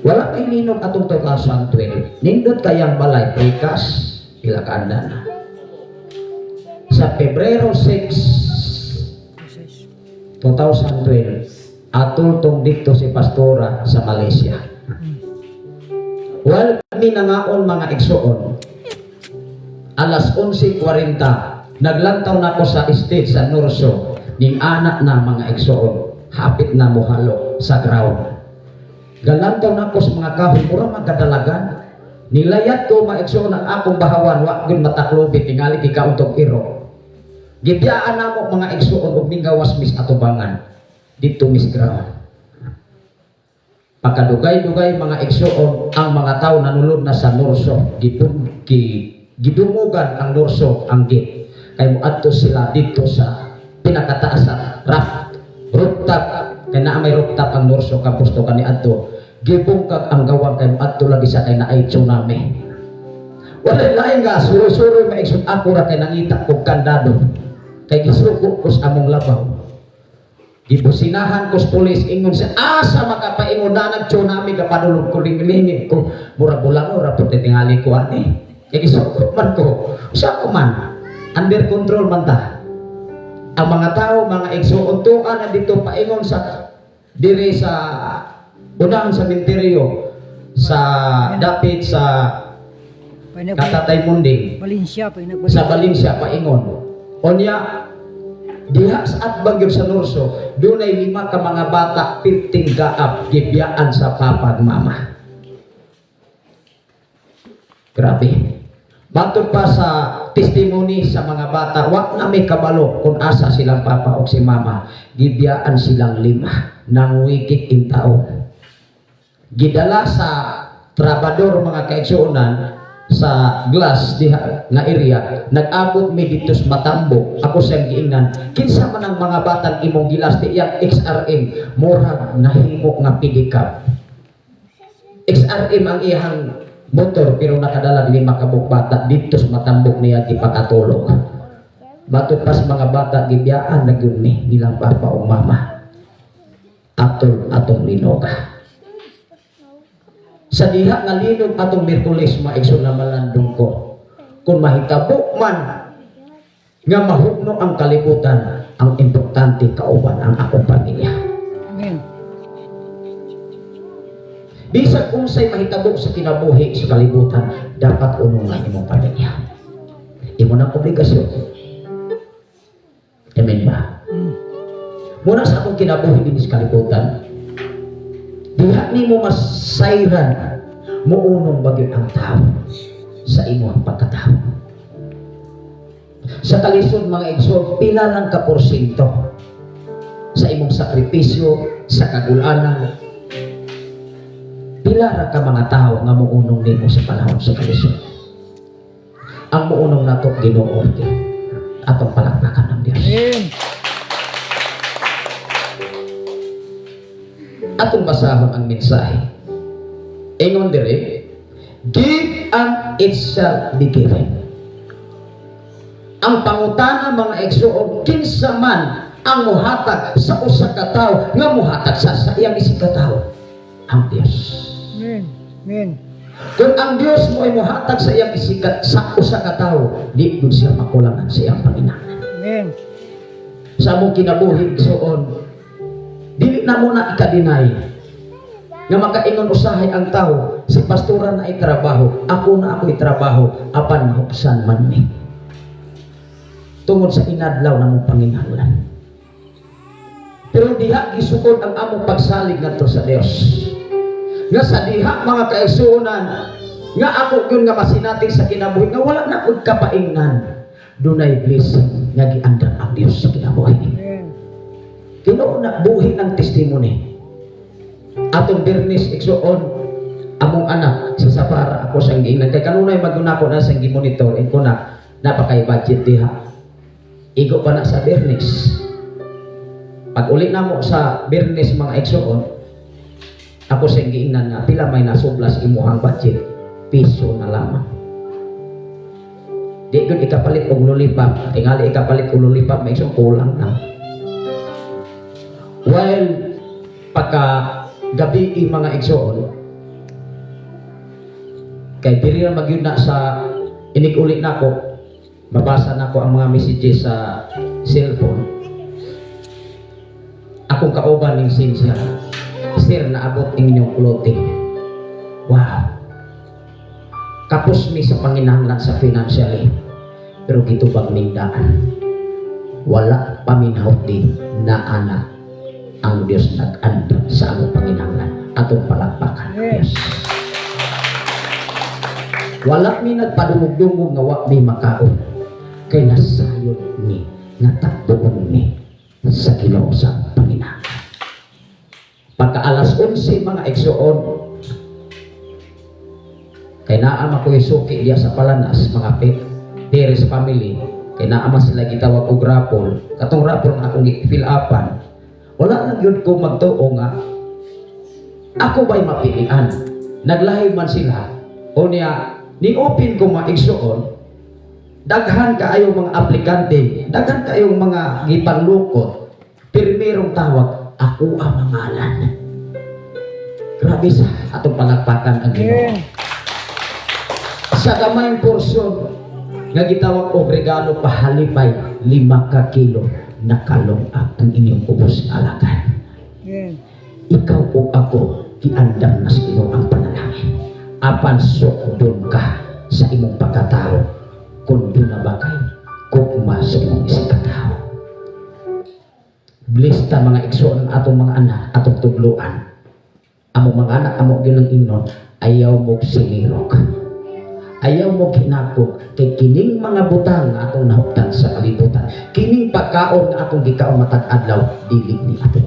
Wala kay ninog atong 2012, nindot kayang balay, prekas, ilakanda na. Sa Pebrero 6, 2012, atol tong dito si Pastora sa Malaysia. Well, kami nangaon mga igsoon. Alas 11:40, naglantaw na ako sa stage sa Norso, ning anak na mga igsoon, hapit na mohalo sa ground. Galantaw na ako sa mga kahoy, mura magkadalagan. Nilayat ko mga igsoon ang akong bahawan, wa gyud mataklobi tingali ikaw untog iro. Gibiyaan namo mga igsoon ug mingawas mis atubangan. Dito Miss Ground. Pagkadugay-dugay mga igsoon, ang mga tao nanulod na sa Norso, gidumugan ang Norso ang gate. Kay muadto sila dito sa pinakataasan, rooftop, kay naa may rooftop ang Norso kampusto kani adto. Gibungkag ang gawang kay muadto lagi sa kay naay tsunami. Wala lain nga suro-suro mga igsoon, ako ra kay nangita kog kandado. Kay gisuko ko sa among labaw. Gibusinahan ko sa pulis, ingon siya, asa makapaingon na nag-tsunami ka padulog ko, lingilingin ko, mura-bulang, mura-puti tingali ko, kaya gisukot man ko, siya ko man, under control man ta. Ang mga tao, mga igsoon, tuan na dito paingon sa, diri sa, unang sa menteryo, sa, dapit sa, Katatay Munding, sa Valencia paingon. Onya, diha sa atbang yun sa Norso, doon ay 5 ka mga bata 15 gaap gibiyaan sa papa at mama. Grabe. Batod pa sa testimony sa mga bata, wag na may kabalo kung asa silang papa o si mama. Gibiyaan silang 5 nang wikik in tao. Gidala sa trabador mga kaigsuonan sa glass diha nga area, nag-abot mi dito sa Matambo. Ako siyang giingnan, kinsa man ang mga batang imong gilasti yang XRM, murag nahimo nga pedicab. XRM ang iyang motor pero nakadala 5 kabuk bata dito sa Matambok niya gipakatulog. Batot pas mga bata gibiyaan na gyud ni nilang papa o mama. Atong linoga. Sa diha nga linog atong Miyerkules maigsoon na malandong ko. Kung mahitabo man nga mahugno ang kalibutan, ang importante kauban ang akong pamilya. Amen. Bisag unsay mahitabo sa kinabuhi sa kalibutan, dapat unungan imong pamilya. Imo nang obligasyon. Amen ba? Muna sa akong kinabuhi din sa kalibutan, diha nimo masayran muunong bagyo ang tao sa imong pagkatao. Sa kalisod mga igsoon, pila lang ka porsyento sa imong sakripisyo, sa kagulanan, pila ra ka mga tao nga muunong nimo sa panahon sa kalisod. Ang muunong nato Ginoo atong palakpakan ng Dios. Amen. Atong basahon ang mensahe. Ingon dire, give and it shall be given. Ang pangutana mga igsoon, kinsa man ang muhatag sa usa ka tawo nga muhatag sa iyang isig ka tawo, ang Dios. Amen. Amen. Kung ang Dios mo ay muhatag sa iyang isig sa usa ka tawo, di gud siya makulangan sa iyang panginahanglan. Amen. Sa among kinabuhi igsoon, dili na muna ikadinay nga makaingon usahay ang tao, si pastora na itrabaho, ako na ako'y trabaho, apan mahupsan man mi. Tungod sa inadlaw na mong panginahanglan. Pero diha gisukod ang among pagsalig ngadto sa Dios. Nga sa diha mga kaigsuonan, nga ako yun nga masinating sa kinabuhi, nga wala na pud kapaingnan, dunay blessing nga giandam ang Dios sa kinabuhi. Amen. Ginoo na buhi ng testimony. Atong Bernes igsoon, among anak sa Safara ako sang giingnan kay kanunay maguna ko na sang gimonitor ko na napakay budget diha. Igo pa na sa Bernes. Pag uli na mo sa Bernes mga igsoon, ako sang giingnan na pila may nasublas imuhang budget, piso na lamang. Di gud ikapalit og lollipop, tingali ikapalit og lollipop may isang kulang na. While pagka gabi mga igsoon, kay diri na magyud na sa inig-ulit nako, mabasa nako ang mga messages sa cellphone. Akong kauban ning sinsya, sir naabot ang inyong clothing. Wow. Kapos mi sa panginahanglan sa financially, pero gitubag ning daan. Wala paminahot din na anak ang Diyos nag-andam sa among panginahanglan atong palakpakan. Yes. Wala mi nagpadumog-dumog nga wa mi makaon kay nasayod ni nga takbuon ni sa Ginoo sa panginahanglan. Pagka alas 11 mga igsoon, kay naama ko isuki diya sa Palanas mga Perez family, kay naama sila gitawag og rapol. Katong rapol nga akong fill upan, wala nang yun ko magtuo nga ako ba'y mapilian. Naglahi man sila o niya ni open ko maigsoon, daghan kaayo mga aplikante, daghan kaayo mga gipanlukot, pirmirong tawag ako ang mangalan. Grabe sa atong palakpakan ang Ginoo. Sa gamayng porsyon nga gitawag og regalo pahalipay 5 ka kilo nakalungag ang inyong ubos nga alagan. Amen. Ikaw o ako giandam na sa Ginoo ang panalangin. Apan sukdon ka sa imong pagkatao kung doon na bagay kugma sa imong isang katao. Bless ta mga igsoon ang atong mga anak, atong tugluan. Among mga anak, among ginang inon, ayaw mong silirok. Ayaw mo kinako kay kining mga butang nga atong nahuptan sa kalibutan. Kining pagkaon nga atong gikaon matag adlaw dili ni ato.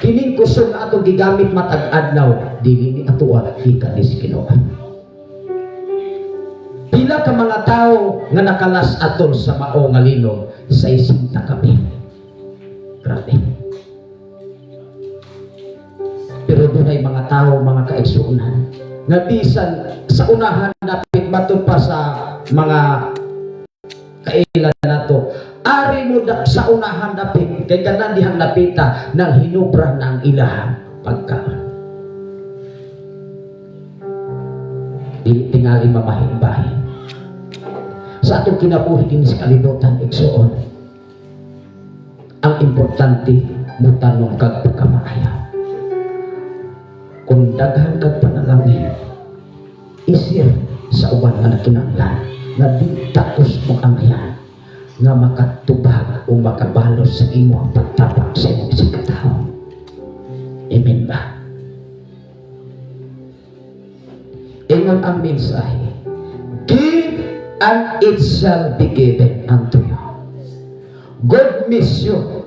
Kining kusog nga atong gigamit matag adlaw dili ni ato gikan ni Ginoo. Pila ka mga tao nga nakalas atol sa mao nga linog sa isinta kami. Grabe. Pero doon ay mga tao, mga kaigsuunan, nga bisan sa unahan dapit matod pa sa mga kailan nato. Ari mo sa unahan dapit kay kanan dihang napita nang hinubra na ang ilahang pagkaon. Dili tingali mamahin-bahin. Sa atong kinabuhi din sa kalibutan, igsuon, ang importante mutanong kag pagkamaayaw. Kung daghan kag panalangin, isir sa uban nga nakinahanglan nga di takos mo ang ayan nga makatubag o makabalos sa imo ang pagtabang sa imong sikataw. Amen ba? Ingon ang mensahe, give and it shall be given unto you. God mission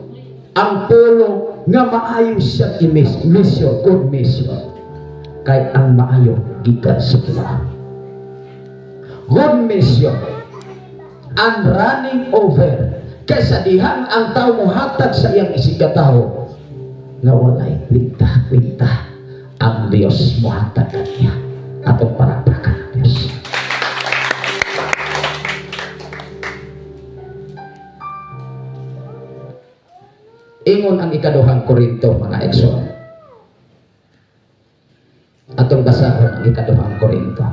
ang pulong nga maayo siya mission, good mission. Kay ang maayo gikan sa Ginoo. Good mission and running over kaysa dihang ang tao mohatag sa iyang isigataho nga walay kwinta ang Dios mohatag kaniya atong parapakan ang Dios. Ingon ang ikaduhang Korinto, mga ekson. Atong basahon ang ikaduhang Korinto.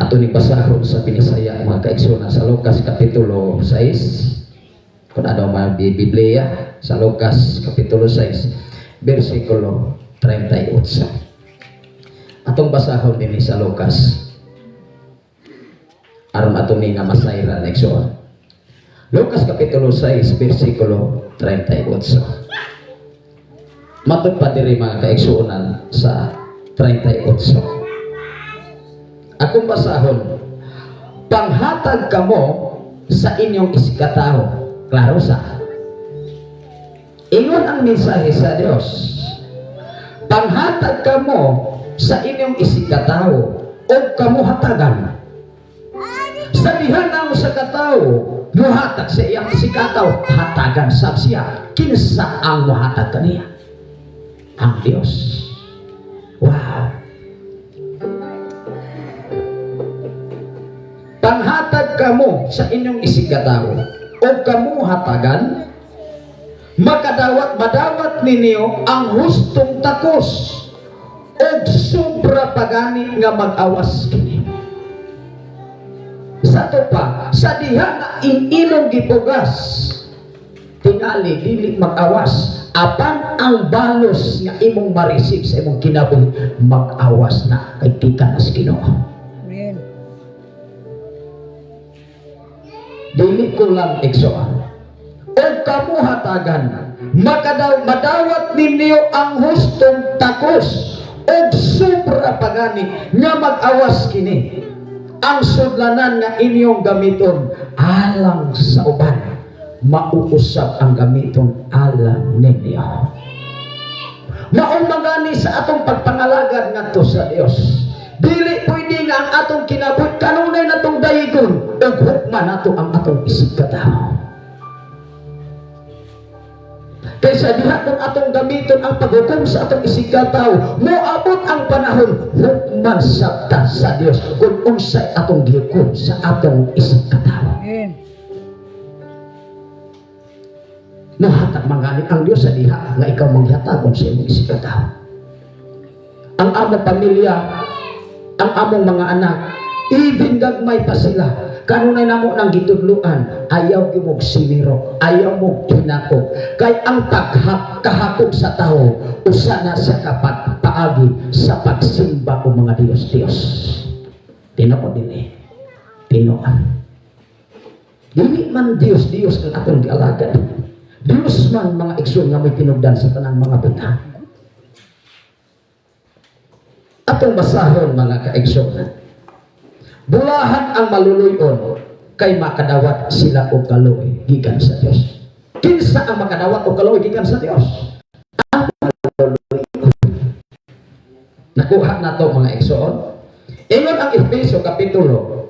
Atong basahon sa Binisaya, mga kaigsoon, sa Lucas Kapitulo 6. Kung ano mga Biblia, sa Lucas Kapitulo 6, versikulo 38. Atong basahon din sa Lucas. Aron atong nga masayra na igsoon. Lucas Kapitulo 6, versikulo 38. Matod pa diri mga kaigsuonan sa 38. Akong basahon, panghatag kamo sa inyong isikataho. Klaro sa? Ingon ang mensahe sa Dios. Panghatag kamo sa inyong isikataho o kamo hatagan. Sa dihan ang sa katao, muhatag sa iyang isikataho, hatagan sab siya. Kinsa ang muhatag kaniya? Ang Dios. Wow. Panghatag kamo sa inyong isikataho o kamo hatagan, madawat ninyo ang hustong takos o sobra pagani nga mag-awas kini. Sa to pa, sa diha nga inilong gipugas, tingali dili mag-awas, apan ang balos nga imong ma-receive sa imong kinabuhi, mag-awas na kay tika nas Ginoo. Amen. Dili ko lang igsoon. O kamo hatagan, madawat ninyo ang hustong takos o sobra pagani nga mag-awas kini. Ang sudlanan nga inyong gamiton alang sa uban, mauusap ang gamiton alang ninyo. Maong magani sa atong pagpangalagad ngadto sa Dios. Dili pwede nga ang atong kinabut kanunay natong dayigon ug hukman nato ang atong isigataho. Kaysa diha kung atong gamiton ang paghukom sa atong isigataho, moabot ang panahon hukman sabta sa Dios kung unsay atong gihukom sa atong isigataho. Amen. Mohatag mangani ang Dios sa diha nga ikaw manghatagon sa imong isigataho. Ang among pamilya, ang among mga anak, even gagmay pa sila, kanunay namo nang gitudluan, ayaw gimog siniro, ayaw mo pinako. Kay ang kahakog sa tao, usa na sa kapagpaagi sa pagsimba o mga Diyos. Tinoo din eh. Tinoan. Dili man Diyos ang atong gialagad. Diyos man mga igsoon nga may tinugdan sa tanang mga butang. Atong basahon mga kaigsoon. Bulahan ang maluluyon kay makadawat sila og kaluoy gikan sa Dios. Kinsa ang makadawat og kaluoy gikan sa Dios? Ang maluluyon. Nakuha na to mga igsoon. Ingon ang Efeso kapitulo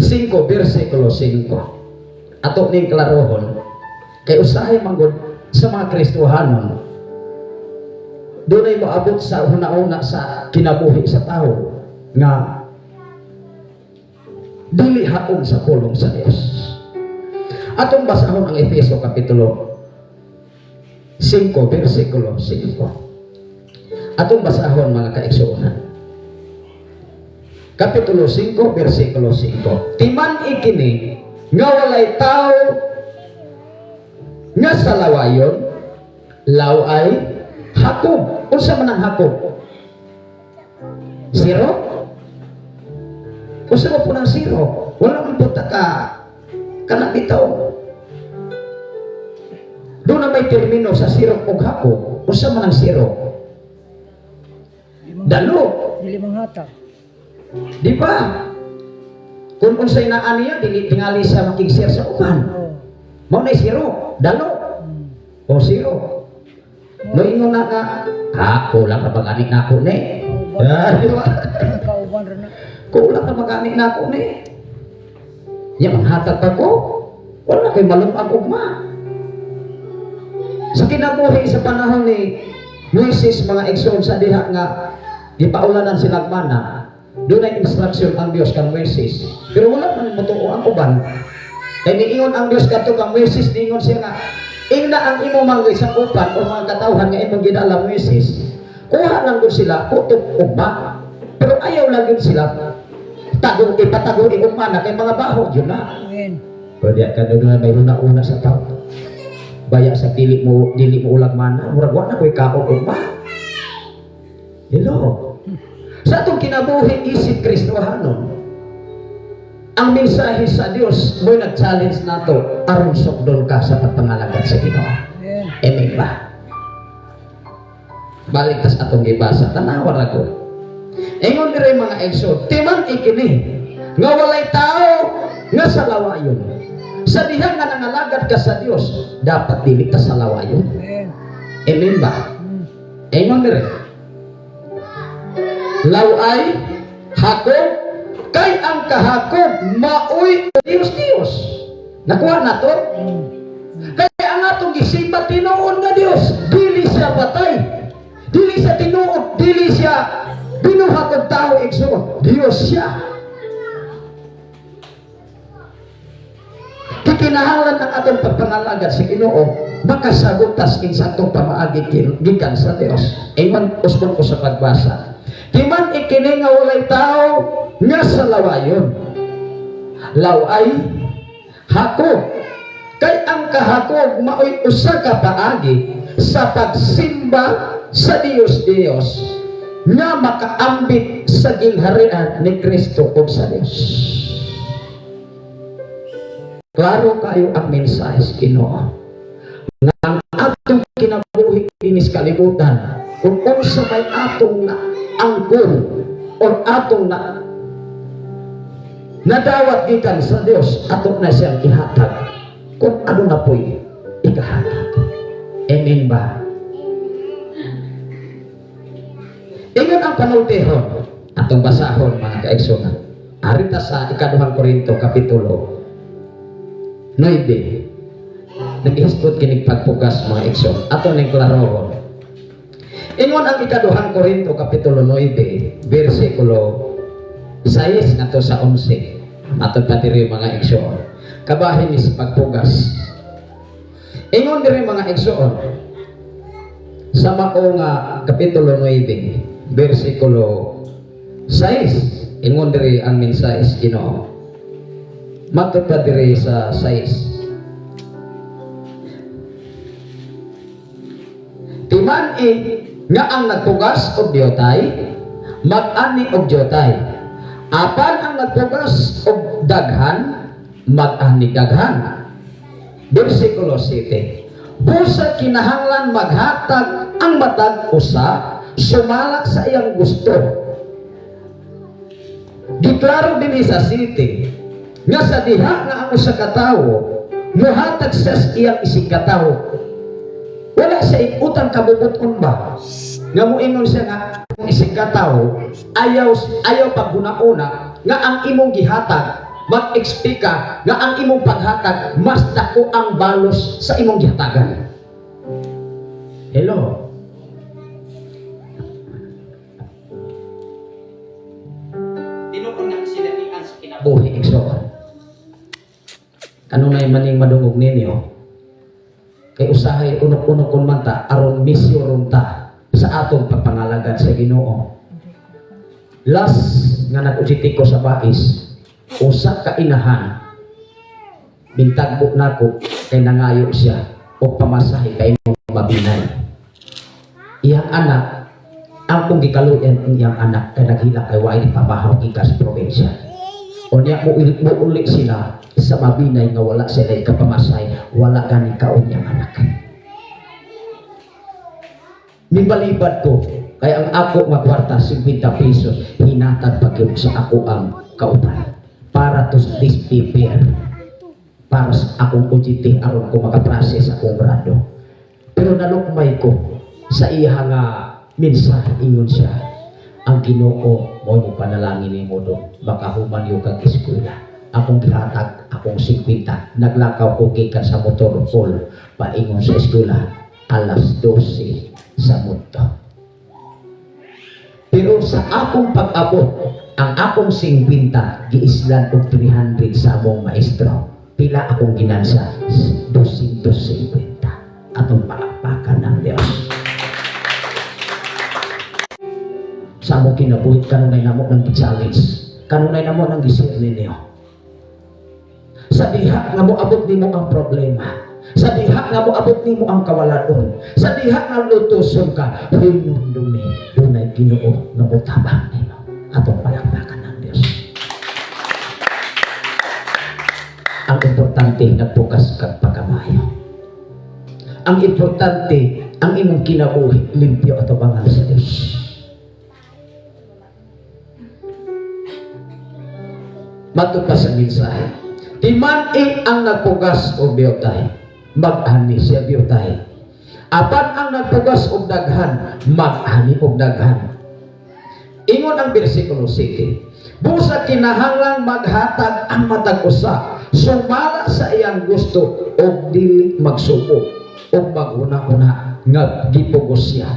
5 versikulo 5. Ato ning klarohon kay usahay manggod sa mga Kristohanon. Doon ay moabot sa una-una sa kinabuhi sa tao nga dili haon sa pulong sa Dios. Atong basahon ang Efeso kapitulo 5 versikulo 5. Atong basahon mga kaigsuonan. Kapitulo 5 versikulo 5. Timan ikini nga walay tao nga sa lawayon law ay Hakob. Unsa man ang Hakob? Zero? Unsa man po ng zero? Wala man po kanang bitaw. Doon na may termino sa zero o Hakob. Unsa man ang zero? Dalo. Limang hatag. Di ba? Kung unsay naa niya, tingali sa makig-share sa uban. Mao na zero. Dalo. O zero. No ingon na ka, kulang ka pag-anik na ako ni. Di ba? Kauban rin na. Kulang ka pag-anik na ako ni. Yang manghatag pa ko, wala kay malumag ugma. Sa kinabuhi sa panahon ni Moises, mga igsoon sa diha nga gipaulanan sila mana, doon ay instruction ang Dios kang Moises. Pero wala man motuo ang uban. Kaya niingon ang Dios kadto kang Moises, niingon siya nga, ingna ang imo manggay sa upan o mga katawhan nga imong gidala Moises. Kuha lang gud sila kutob ugma. Pero ayaw lang gud sila ipatago ugma na kay mga baho yun na. Amen. Pwede ka doon na may una sa tao. Baya sa dili mo ulag mana, murag wa na koy kaog ugma. Hello. Sa atong kinabuhi isip Kristohanon, ang mensahe sa Dios mo'y nag-challenge nato aron sukdon ka sa pagpangalagad sa Ginoo. Amen. Amen ba? Balik tas atong gibasa, tanawa ra ko. Ingon diri mga igsoon, timan ikini nga walay tao nga sa lawayon. Sa diha nga nangalagad ka sa Dios, dapat dili ka sa lawayon. Amen. Amen ba? Ingon diri. Law ay Hakob kay ang kahakob maoy Dios. Nakuha na to? Kaya ang atong gisimba tinuod nga Dios, dili siya batay, dili siya tinuod, dili siya binuhat og tao igsoon. Dios siya. Kikinahanglan ang atong pagpangalagad sa Ginoo makasagutas kinsa atong pamaagi gikan sa Dios. Amen. Usbon ko sa pagbasa. Timan ikini nga walay tao nga sa lawayon. Law ay Hakob. Kay ang kahakob maoy usa ka paagi sa pagsimba sa Dios nga makaambit sa gingharian ni Kristo ug sa Dios. Klaro kayo ang mensahe sa Ginoo. Nga ang atong kinabuhi inis kalibutan kung unsa may atong angkon o atong nadawat gikan sa Dios, atong na siyang ihatag kung ano na po'y ikahatag. Amen ba? Ingon ang panultihon atong basahon mga kaigsoon. Arita sa ikaduhang Korinto kapitulo 9. Nag-ihisgot kinig pagpugas mga igsoon. Atong ning klarohon. Ingon ang ikaduhang Korinto kapitulo 9 versikulo 6 nato sa 11. Matod pa diri mga igsoon. Kabahin ni sa pagpugas. Ingon diri mga igsoon. Sa mao nga kapitulo 9 versikulo 6. Ingon diri ang mensahe sa Ginoo. Matod pa diri sa 6. Timan nga ang nagpugas og diotay mag-ani og diotay. Apan ang nagpugas og daghan mag-ani daghan. Versikulo 7. Busa kinahanglan maghatag ang matag usa sumala sa iyang gusto. Giklaro din sa city nga sa diha nga ang usa ka tawo muhatag sa iyang isig ka tawo, wala sa utang kabubuton ba nga moingon siya nga isig ka tawo ayaw paghuna-una nga ang imong gihatag mag-expect ka nga ang imong paghatag mas dako ang balos sa imong gihatagan. Hello. Tinukon nga sila ni sa kinabuhi igsoon. Ano na maning madungog ninyo? Kay usahay unok-unok kon man ta aron misyo ron ta sa atong pagpangalagad sa Ginoo. Last nga nag-udsiti ko sa bais, usa ka inahan bintagbo nako kay nangayo siya o pamasahe kay mabinay. Iyang anak ang kung gikaluyan ang iyang anak kay naghila kay way pabahaw gikas probinsya. O niya mo uli sila sa mabinay nga wala sila ikapamasahe, wala gani kaon niyang anak. Mibalibad ko kay ang ako nga kwarta 50 pesos hinatag pagyud sa ako ang kauban para to this paper para sa akong OJT aron ko makaprocess akong grado. Pero nalukmay ko sa iya nga mensahe ingon siya, ang Ginoo mo panalangin nimo do baka human yung kag eskwela. Akong gihatag akong 50 naglakaw ko gikan sa motor pool paingon sa eskwela alas 12 sa motor. Pero sa akong pag-abot ang akong 50 giislan og 300 sa among maestro. Pila akong ginansa? 250. Atong palakpakan ng Diyos. Sa among kinabuhi kanunay namo ng challenge. Kanunay namo ng gisip ninyo. Sa diha nga moabot nimo ang problema. Sa diha nga moabot nimo ang kawaladon. Sa diha nga lutuson ka, hinumdumi dunay Ginoo nga motabang nimo. Atong palakpakan ng Diyos. Ang importante nagbukas kag pagkamayo. Ang importante ang imong kinabuhi limpyo at bangal sa Diyos. Matupa sa mensahe. Timan-i ang nagpugas o biyotay, mag-ani siya biyotay. Apan ang nagpugas o daghan, mag-ani o daghan. Ingon ang bersikulo 7. Busa kinahanglang maghatag ang matag usa, sumala sa iyang gusto o dili magsuko o maghuna-huna nga gipugos siya.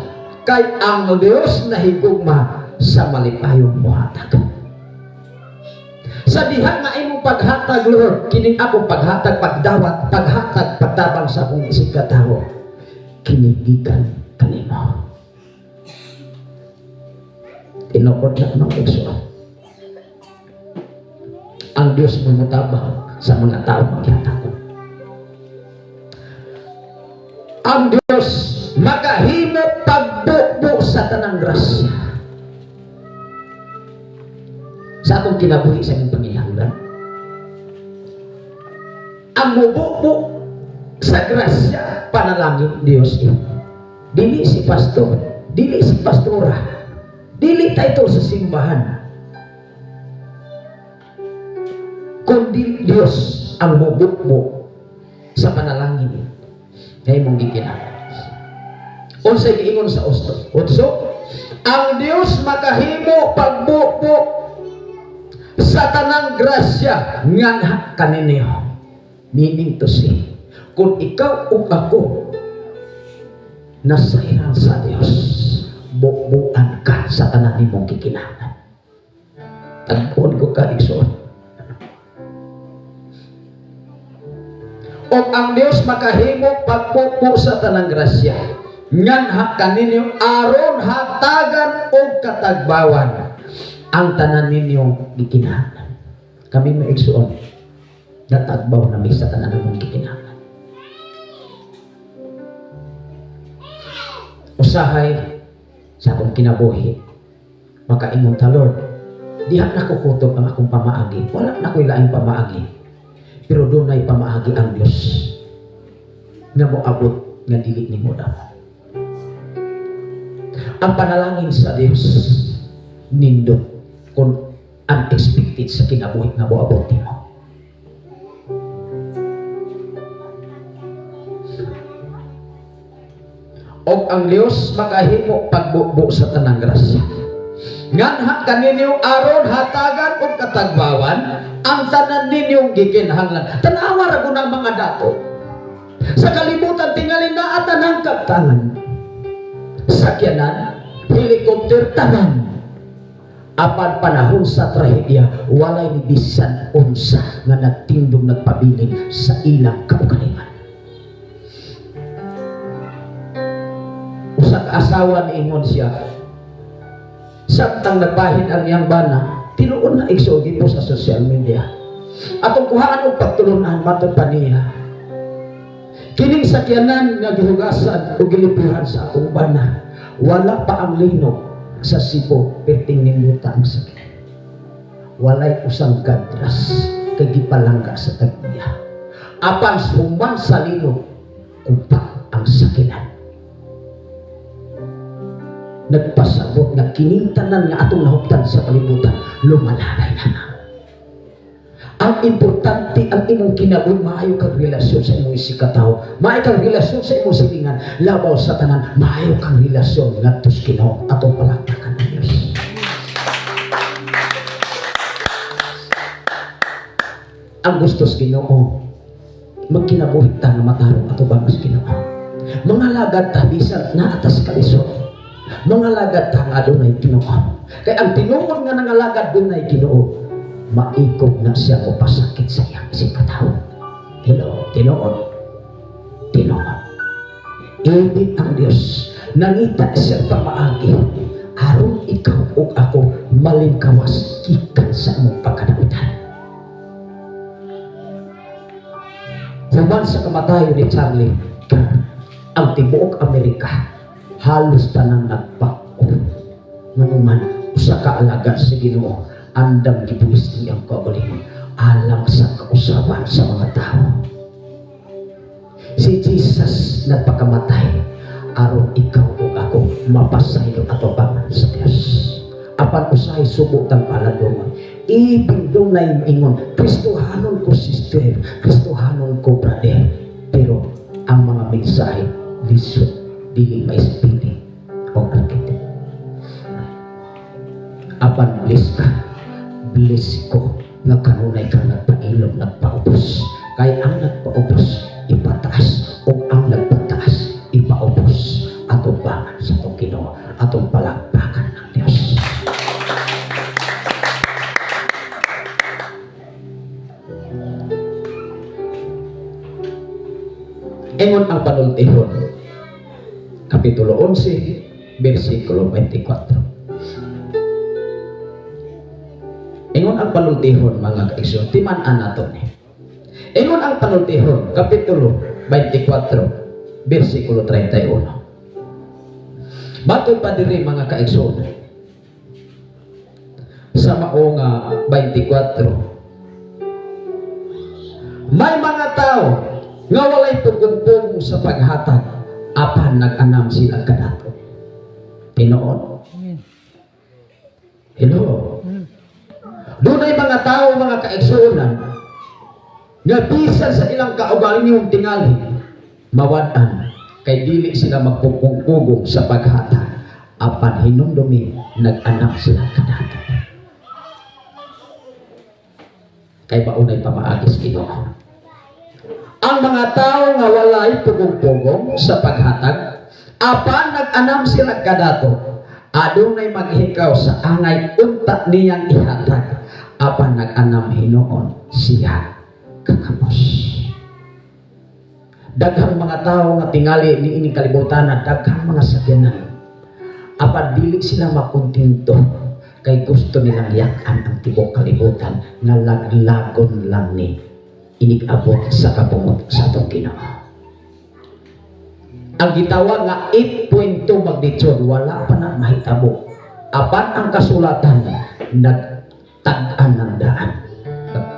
Kay ang Dios nahigugma sa malipayong muhatag. Sa diha nga imong paghatag, Lord, kining ako paghatag, pagdawat, paghatag, pagtabang sa akong isig katawo, kinigikan kanimo. Tinukod na ng Igsoon. Ang Diyos mumutabang sa mga tao maghatakot. Ang Diyos makahimo pagbubo sa tanang grasya. Sa atong kinabuhi sa inyong Panginoon. Ang mububo sa grasya panalangin Diyos ito. Dili si pastor, dili si pastora, dili title sa simbahan, kundi Diyos ang mububo sa panalangin na imong gikinahanglan. Unsay giingon sa Utso? Ang Diyos makahimo pagbubo sa tanang grasya nga kaninyo. Meaning to say, kung ikaw o ako nasairan sa Diyos, bubuan ka sa tanan nimong kikinahanglan. Tagpuan ko ka, Igsoon. O ang Diyos makahimo pagpupo sa tanang grasya nga kaninyo aron hatagan o katagbawan ang tanan ninyong gikinahanglan. Kami may Igsoon, natagbaw na may sa tanan mong gikinahanglan. Usahay sa akong kinabuhi, makaingon ta, Lord, diha na ko kutob ang akong pamaagi. Wala na ko'y laing pamaagi. Pero doon ay pamaagi ang Diyos na moabot nga dili nimo daw. ang panalangin sa Dios nindot kung unexpected sa kinabuhi nga moabot mo. Og ang Dios makahimo pagbubo sa tanang grasya. Nganha kaninyo aron hatagan og katagbawan ang tanan ninyong gikinahanglan. Tanawa ra gud ang mga dato. Sa kalibutan tingali na at tanang kaptangan. Sakyanan, helikopter tanan. Apan panahon sa trahedya, walay ni bisan unsa nga nagtindog nagpabilin sa ilang kaugalingan. Usa ka asawa ni ingon siya, samtang nagbahin ang iyang bana, tinuon na igsugi po sa social media. Atong kuhaan og pagtulunan matod pa niya. Kining sakyanan nga gihugasan o gilipiran sa akong bana, wala pa ang linog sa Cebu, perting nimuta ang sakit. Walay usang kadras, kay gipalangga sa tagbiya. Apan suman sa linog, kupak ang sakinan. Nagpasabot na kinintanan nga atong nahuptan sa kalibutan, lumalanay na. Ang importante ang imong kinabuhi, maayo kang relasyon sa imong isikataw, maayo kang relasyon sa imong silingan, labaw sa tanan, maayo kang relasyon ngadto sa Ginoo atong palakpakan ng Dios. Ang gusto sa Ginoo, magkinabuhi ta nga matarong ato ba sa Ginoo. Mga lagad ta bisan na atas kalisod, mga lagad ta nga adunay Ginoo. Kay ang tinuod nga nangalagad dunay Ginoo, maikog na siya o pasakit sa iyang isikataw. Tinoon. Ibig ang Diyos, nangita siya pamaagi, aron ikaw o ako malingkawas ikan sa mong pagkadapitan. Human sa kamatayo ni Charlie Kirk, ang tibuok Amerika, halos tanang nagpako. Nanuman, usa ka alaga sa Ginoo, andang gibuhis niyang kaugalingon alang sa kausaban sa mga tao. Si Jesus nagpakamatay aron ikaw o ako mapasaylo ato bangan sa Dios. Apan usahay subo tang paladongon, ibig dunay ingon, Kristohanon ko sister, Kristohanon ko brother, pero ang mga mensahe lisod dili may spili o arkitek. Apan bless ka, bless ko nga kanunay kang nagpailog, nagpaubos. Kaya ang nagpaubos, ipataas. O ang nagpataas, ipaubos. Atong bangan sa itong Ginoo, atong palakpakan ng Diyos. Ingon ang panultihon, Kapitulo 11, versikulo 24. Ingon ang panultihon mga kaigsoon, timan-an nato ni. Ingon ang panultihon, Kapitulo 24, versikulo 31. Matod pa diri mga kaigsoon, sa mao nga 24, may mga tao nga walay pugong-pugong sa paghatag, apan nag-anam sila kadato. Tinoon. Hello. Doon ay mga tao, mga kaigsuonan, nga bisan sa ilang kaugaling yung tingali, mawadan, kay dili sila magpupugong sa paghatag, apan hinumdumi, nag-anak sila kadato. Kay maunay pamaagis Ginoo. Ang mga tao nga walay pugong-pugong sa paghatag, apan nag-anam sila kadato, adunay maghikaw sa angay unta niyang ihatag, apan nag-anam hinoon siya kakamos. Daghang mga tao nga tingali ni ining kalibutan, daghang mga sakyanan, apan dili sila makontinto kay gusto nilang yakan ang tibok kalibutan nga laglagon lang ni inigabot sa kabungot sa atong Ginoo. Ang gitawag nga 8.2 magnitude, wala pa na mahitabo. Apan ang kasulatan, nagtag-an ng daan.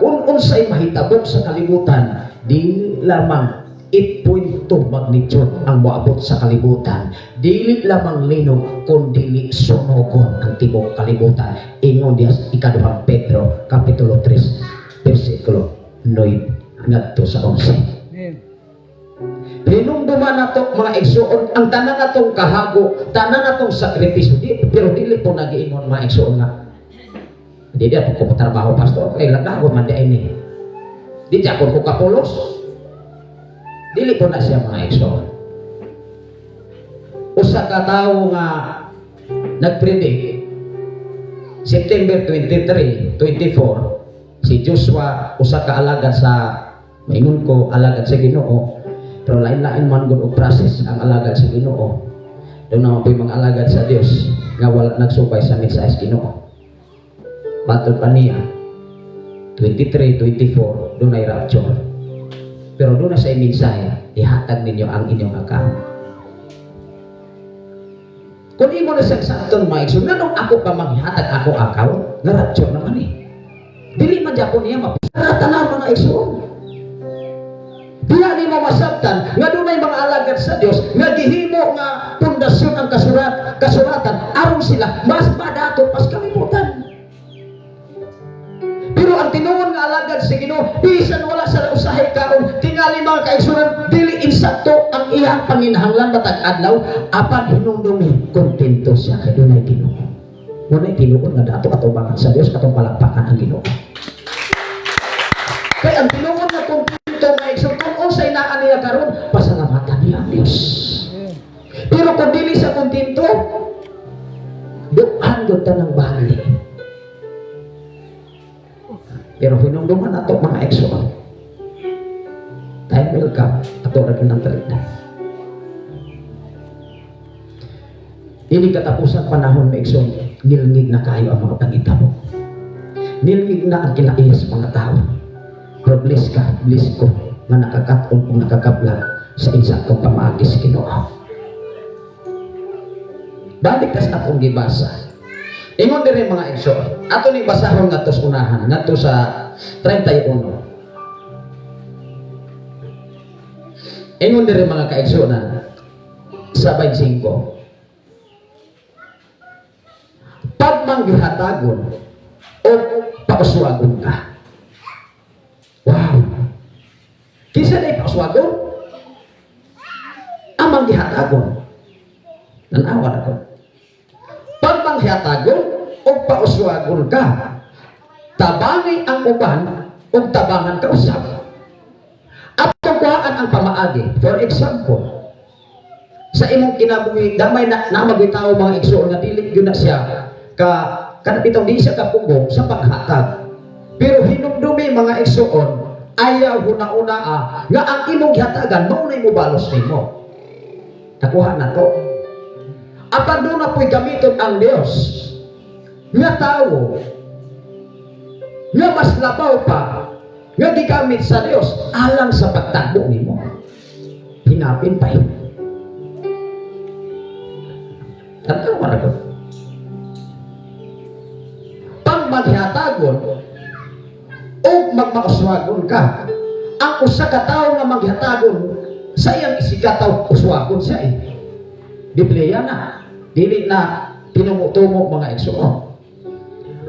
Kung unsay mahitabo sa kalibutan, di lamang 8.2 magnitude ang moabot sa kalibutan. Dili lamang linog kundi sunogon ang tibok kalibutan. Ingon diya ikaduhang Pedro kapitulo 3 versikulo 9 ngadto sa 11. Hinumduman nato mga igsuon ang tanan natong kahago, tanan natong sakripisyo, pero dili po nagiingon mga igsuon nga di dia ko trabaho pastor kay lagago man di ini. Di dia ko kapulos. Dili po na siya mga igsoon. Usa ka tawo nga nagpredict September 23, 24 si Joshua usa ka alagad sa maingon ko alagad sa Ginoo, pero lain-lain man gud og process ang alagad sa Ginoo. Doon naman po yung mga alagad sa Dios nga wala nagsubay sa mensahe sa Ginoo. Batod pa niya 23, 24 doon ay rapture. Pero doon na sa mensahe, ihatag ninyo ang inyong account. Kung imo na sa sakton mga igsoon, nanong ako pa manghihatag ako account? Nga rapture naman eh. Dili man dyan ko niya mapasaratan mga igsoon. Diya ni mo masabtan, nga doon ay mga alagad sa Diyos, nga gihimo nga pundasyon ang kasuratan, aron sila, mas madato pas kalimutan. Pero ang tinuon nga alagad sa Ginoo, bisan wala sa usahay kaon, tingali mga kaigsunan, dili insakto ang iyang panginahanglan matag adlaw, apan hinumdumi, kontento siya kay dunay Ginoo. Muna'y tinuon nga dato atubangan sa Dios katong palakpakan ang Ginoo. Kay ang tinuon nga kontento nga igsoon, kung unsay naa niya karon, pasalamatan niya ang Dios. Pero kung dili sa kontento, duhan gyud ta ng bali. Pero hinumduman nato mga igsoon. Time will come, ato ra ng talita. Ini katapusan panahon mga igsoon, nilngig na kayo ang mga pangitabo. Nilngig na ang kinais mga tao. Pero bless ko, nga nakakatong kung nakakablag sa insakong pamaagis Ginoo. Balik kas atong gibasa. Ingon diri mga igsoon, ato ni basahon ngadto sa unahan, ngadto sa 31. Ingon diri mga kaigsuonan sa 25. Pag manggihatagon o pauswagon ka. Wow! Kisa na ipauswagon? Ang manggihatagon. Nanawa na ko. Pag manghatagon o pauswagon ka, tabangi ang uban o tabangan ka usap. At tukuhaan ang pamaagi. For example, sa imong kinabuhi, damay na magitaw mga igsoon nga dili yun na siya kanapitong di siya kapugong sa paghatag. Pero hinumdumi mga igsoon, ayaw huna-una nga ang imong gihatagan, maunay mo balos nimo. Nakuha na to. Apan doon na po'y gamiton ang Diyos nga tao nga mas labaw pa nga gigamit sa Diyos alang sa pagtagbo nimo. Hinapin pa yun. Tatawa na ko. Pag maghatagon o magmakaswagon ka, ang usa ka tao nga maghatagon sa iyang isikataw uswagon siya eh. Biblia na, dili na tinumutumok mga igsoon.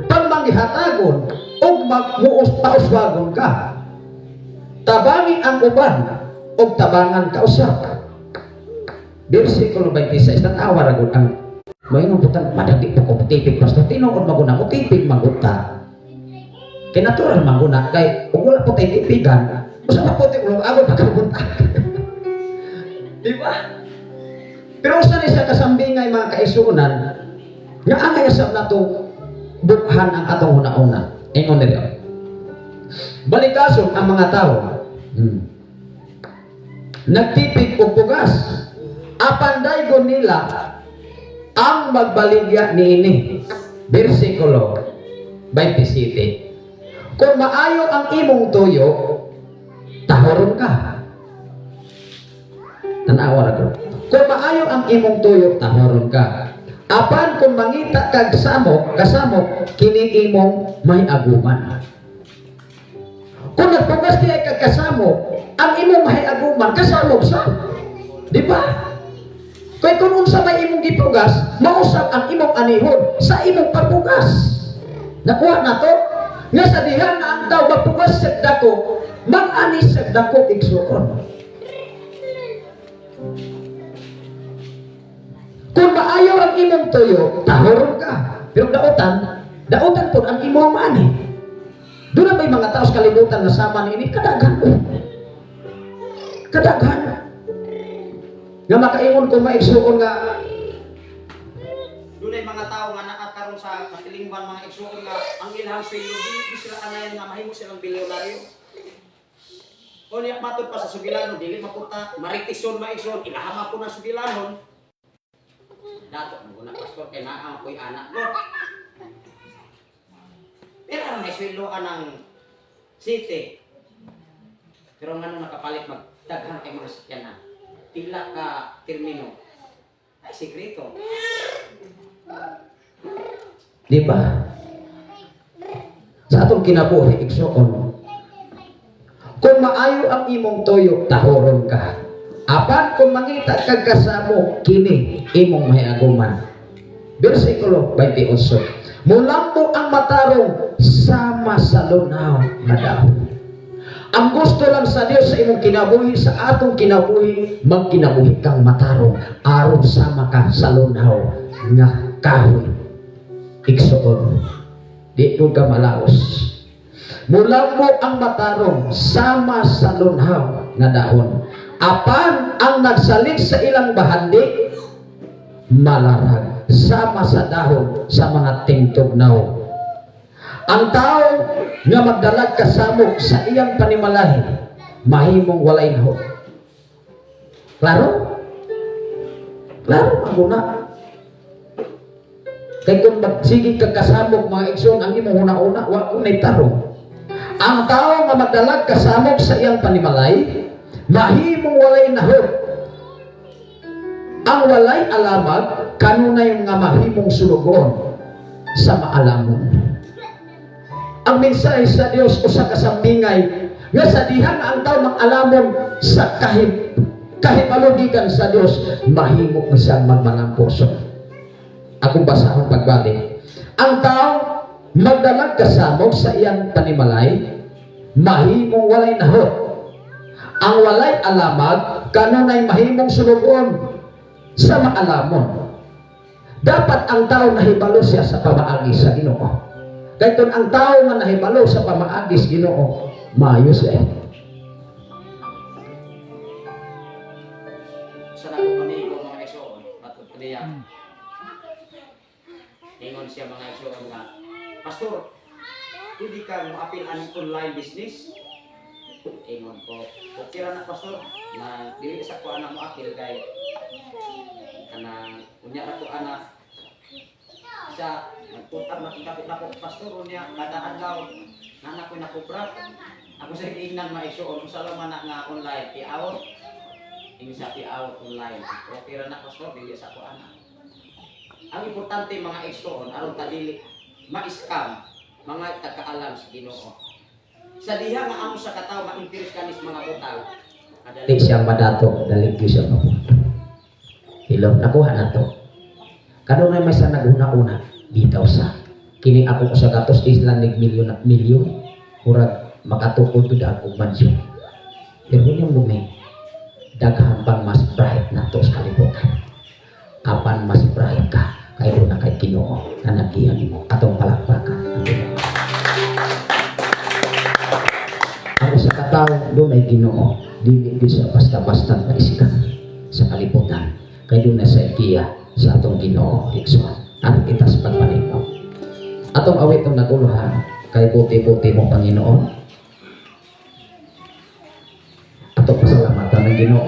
Pag manghihatagon o pauswagon ka, tabangi ang uban o tabangan ka usap. Versikulo 26, tatawa ragon ang mayroong putang madagdi po ko tipig pastor, tinuod maguna mo tipig maguta. Kinatural maguna kay kung wala po tayo tipigan, usa pa po tayo ulong agad pagkagunta. Diba? Pero usa ni siya kasambingay mga kaisunan nga angay asab nato bukhan ang atong una-una. Ingon nila. Balikason ang mga tao. Nagtipig og pugas. Apan daygon nila ang magbaligya niini. Versikulo 27. Kung maayo ang imong tuyo, tahoron ka. Tanawa ra ko. Kung maayo ang imong tuyo, tahoron ka. Apan kung mangita kag kasamok, kini imong may aguman. Kung nagpugas di ay kagkasamo, ang imong mahiaguman, kasamog sa. Di ba? Kaya kung unsa may imong gipugas, mausap ang imong anihon sa imong pagpugas. Nakuha na to? Nga sa diha na ang daw mapugas sa dako, mag-anis sa dako igsuon. Kung maayo ang imong tuyo, tahoron ka. Pero dautan po ang imong mani. Doon na may mga tao sa kalibutan na sama ni ini, kadaghan po. Kadaghan. Nga makaingon kung maigsuon nga, Doon ay mga tao nga nakakaroon sa katilingban mga igsuon nga ang ilhang sweldo dili sila anayan nga mahimo silang bilyonaryo. O niya matod pa sa sugilanon dili mapunta maritison maigsuon ilahama po na sugilanon. Dato mo na pastor kay naa ko'y anak ko. Pero ang may sweldo anang city. Pero ngano nakapalit magdaghan kay mga sakyanan. Pila ka termino. Ay sekreto. di ba? Sa atong kinabuhi, igsuon. Kung maayo ang imong toyo, tahoron ka. Apan kung mangita kag kasamo, kini imong mahiaguman. Versikulo 28. Mulambo ang matarong sama sa lunaw nga dahon. Ang gusto lang sa Dios sa imong kinabuhi, sa atong kinabuhi, magkinabuhi kang matarong, aron sama ka sa lunaw nga kahoy. Igsuon, di ko ka malaos. Mulambo ang matarong sama sa lunaw nga dahon. Apan ang nagsalig sa ilang bahandi, malarag sama sa dahon sa mga tingtugnaw. Ang tao nga magdalag kasamo sa iyang panimalahi, mahimong walay nahon. Klaro? Klaro maguna. Kaya kung magsigig ka kasamo mga igsoon, ang imong una-una, wa ko na'y tarong. Ang tao nga magdalag kasamo sa iyang panimalahi, mahimong walay nahon. Ang walay alamag, kanunay nga mahimong sulugon sa maalamon. Ang mensahe sa Dios usa ka sambingay nga sa diha nga ang tao mag-alamon sa kahipalugikan sa Dios, mahimo isang magmalamposo. Akong basahon pagbalik. Ang tao magdalag kasamog sa iyang panimalay, mahimong walay nahon. Ang walay alamag, kanunay mahimong sulugon sa maalamon. Dapat ang tao nahibalo siya sa pamaagi sa Ginoo. Kaya kung ang tao nga nahibalo sa pamaagi sa Ginoo, maayo siya. Sa nato pamigo mga igsuon, matod paniya. Ingon siya mga igsuon nga, Pastor, pwede kang maapil ang online business? Ingon ko, okay ra na Pastor, na dili sa ko anak mo apil kay kanang unya na ko anak sa nagputang nakikapit na ko Pastor unya kada adlaw na ko nakubra. Ako sa ingnan maigsuon kung sa laman nga online i-out. Insa i-out online. Okay ra na Pastor, dili sa ko anak. Ang importante mga igsuon aron ta dili ma-scam mga tagaalam sa Ginoo. Sa diha nga amo sa katawo ma-interest kanis mga butang. Dali siyang madato, dali siyang mapunto. Hilom, nakuha na to. Kanunay may sa naguna-una, bitaw sa. Kini ako sa katos islang milyon, murag makatukod to ako mansyon. Pero yung bumi, daghan pang mas bright na to sa kalibutan. Apan mas bright ka, kayo na kay Ginoo na nagiyan mo atong palakpakan. Ako sa katao, doon ay Ginoo, di sa basta-basta na isikan sa kalibutan. Kayo na sa ikiya sa atong Ginoo, igsuon. Ano kita sa pagpaninaw? Atong awit ang naguluhan, kay buti-buti mo Panginoon. Atong pasalamatan ng Ginoo.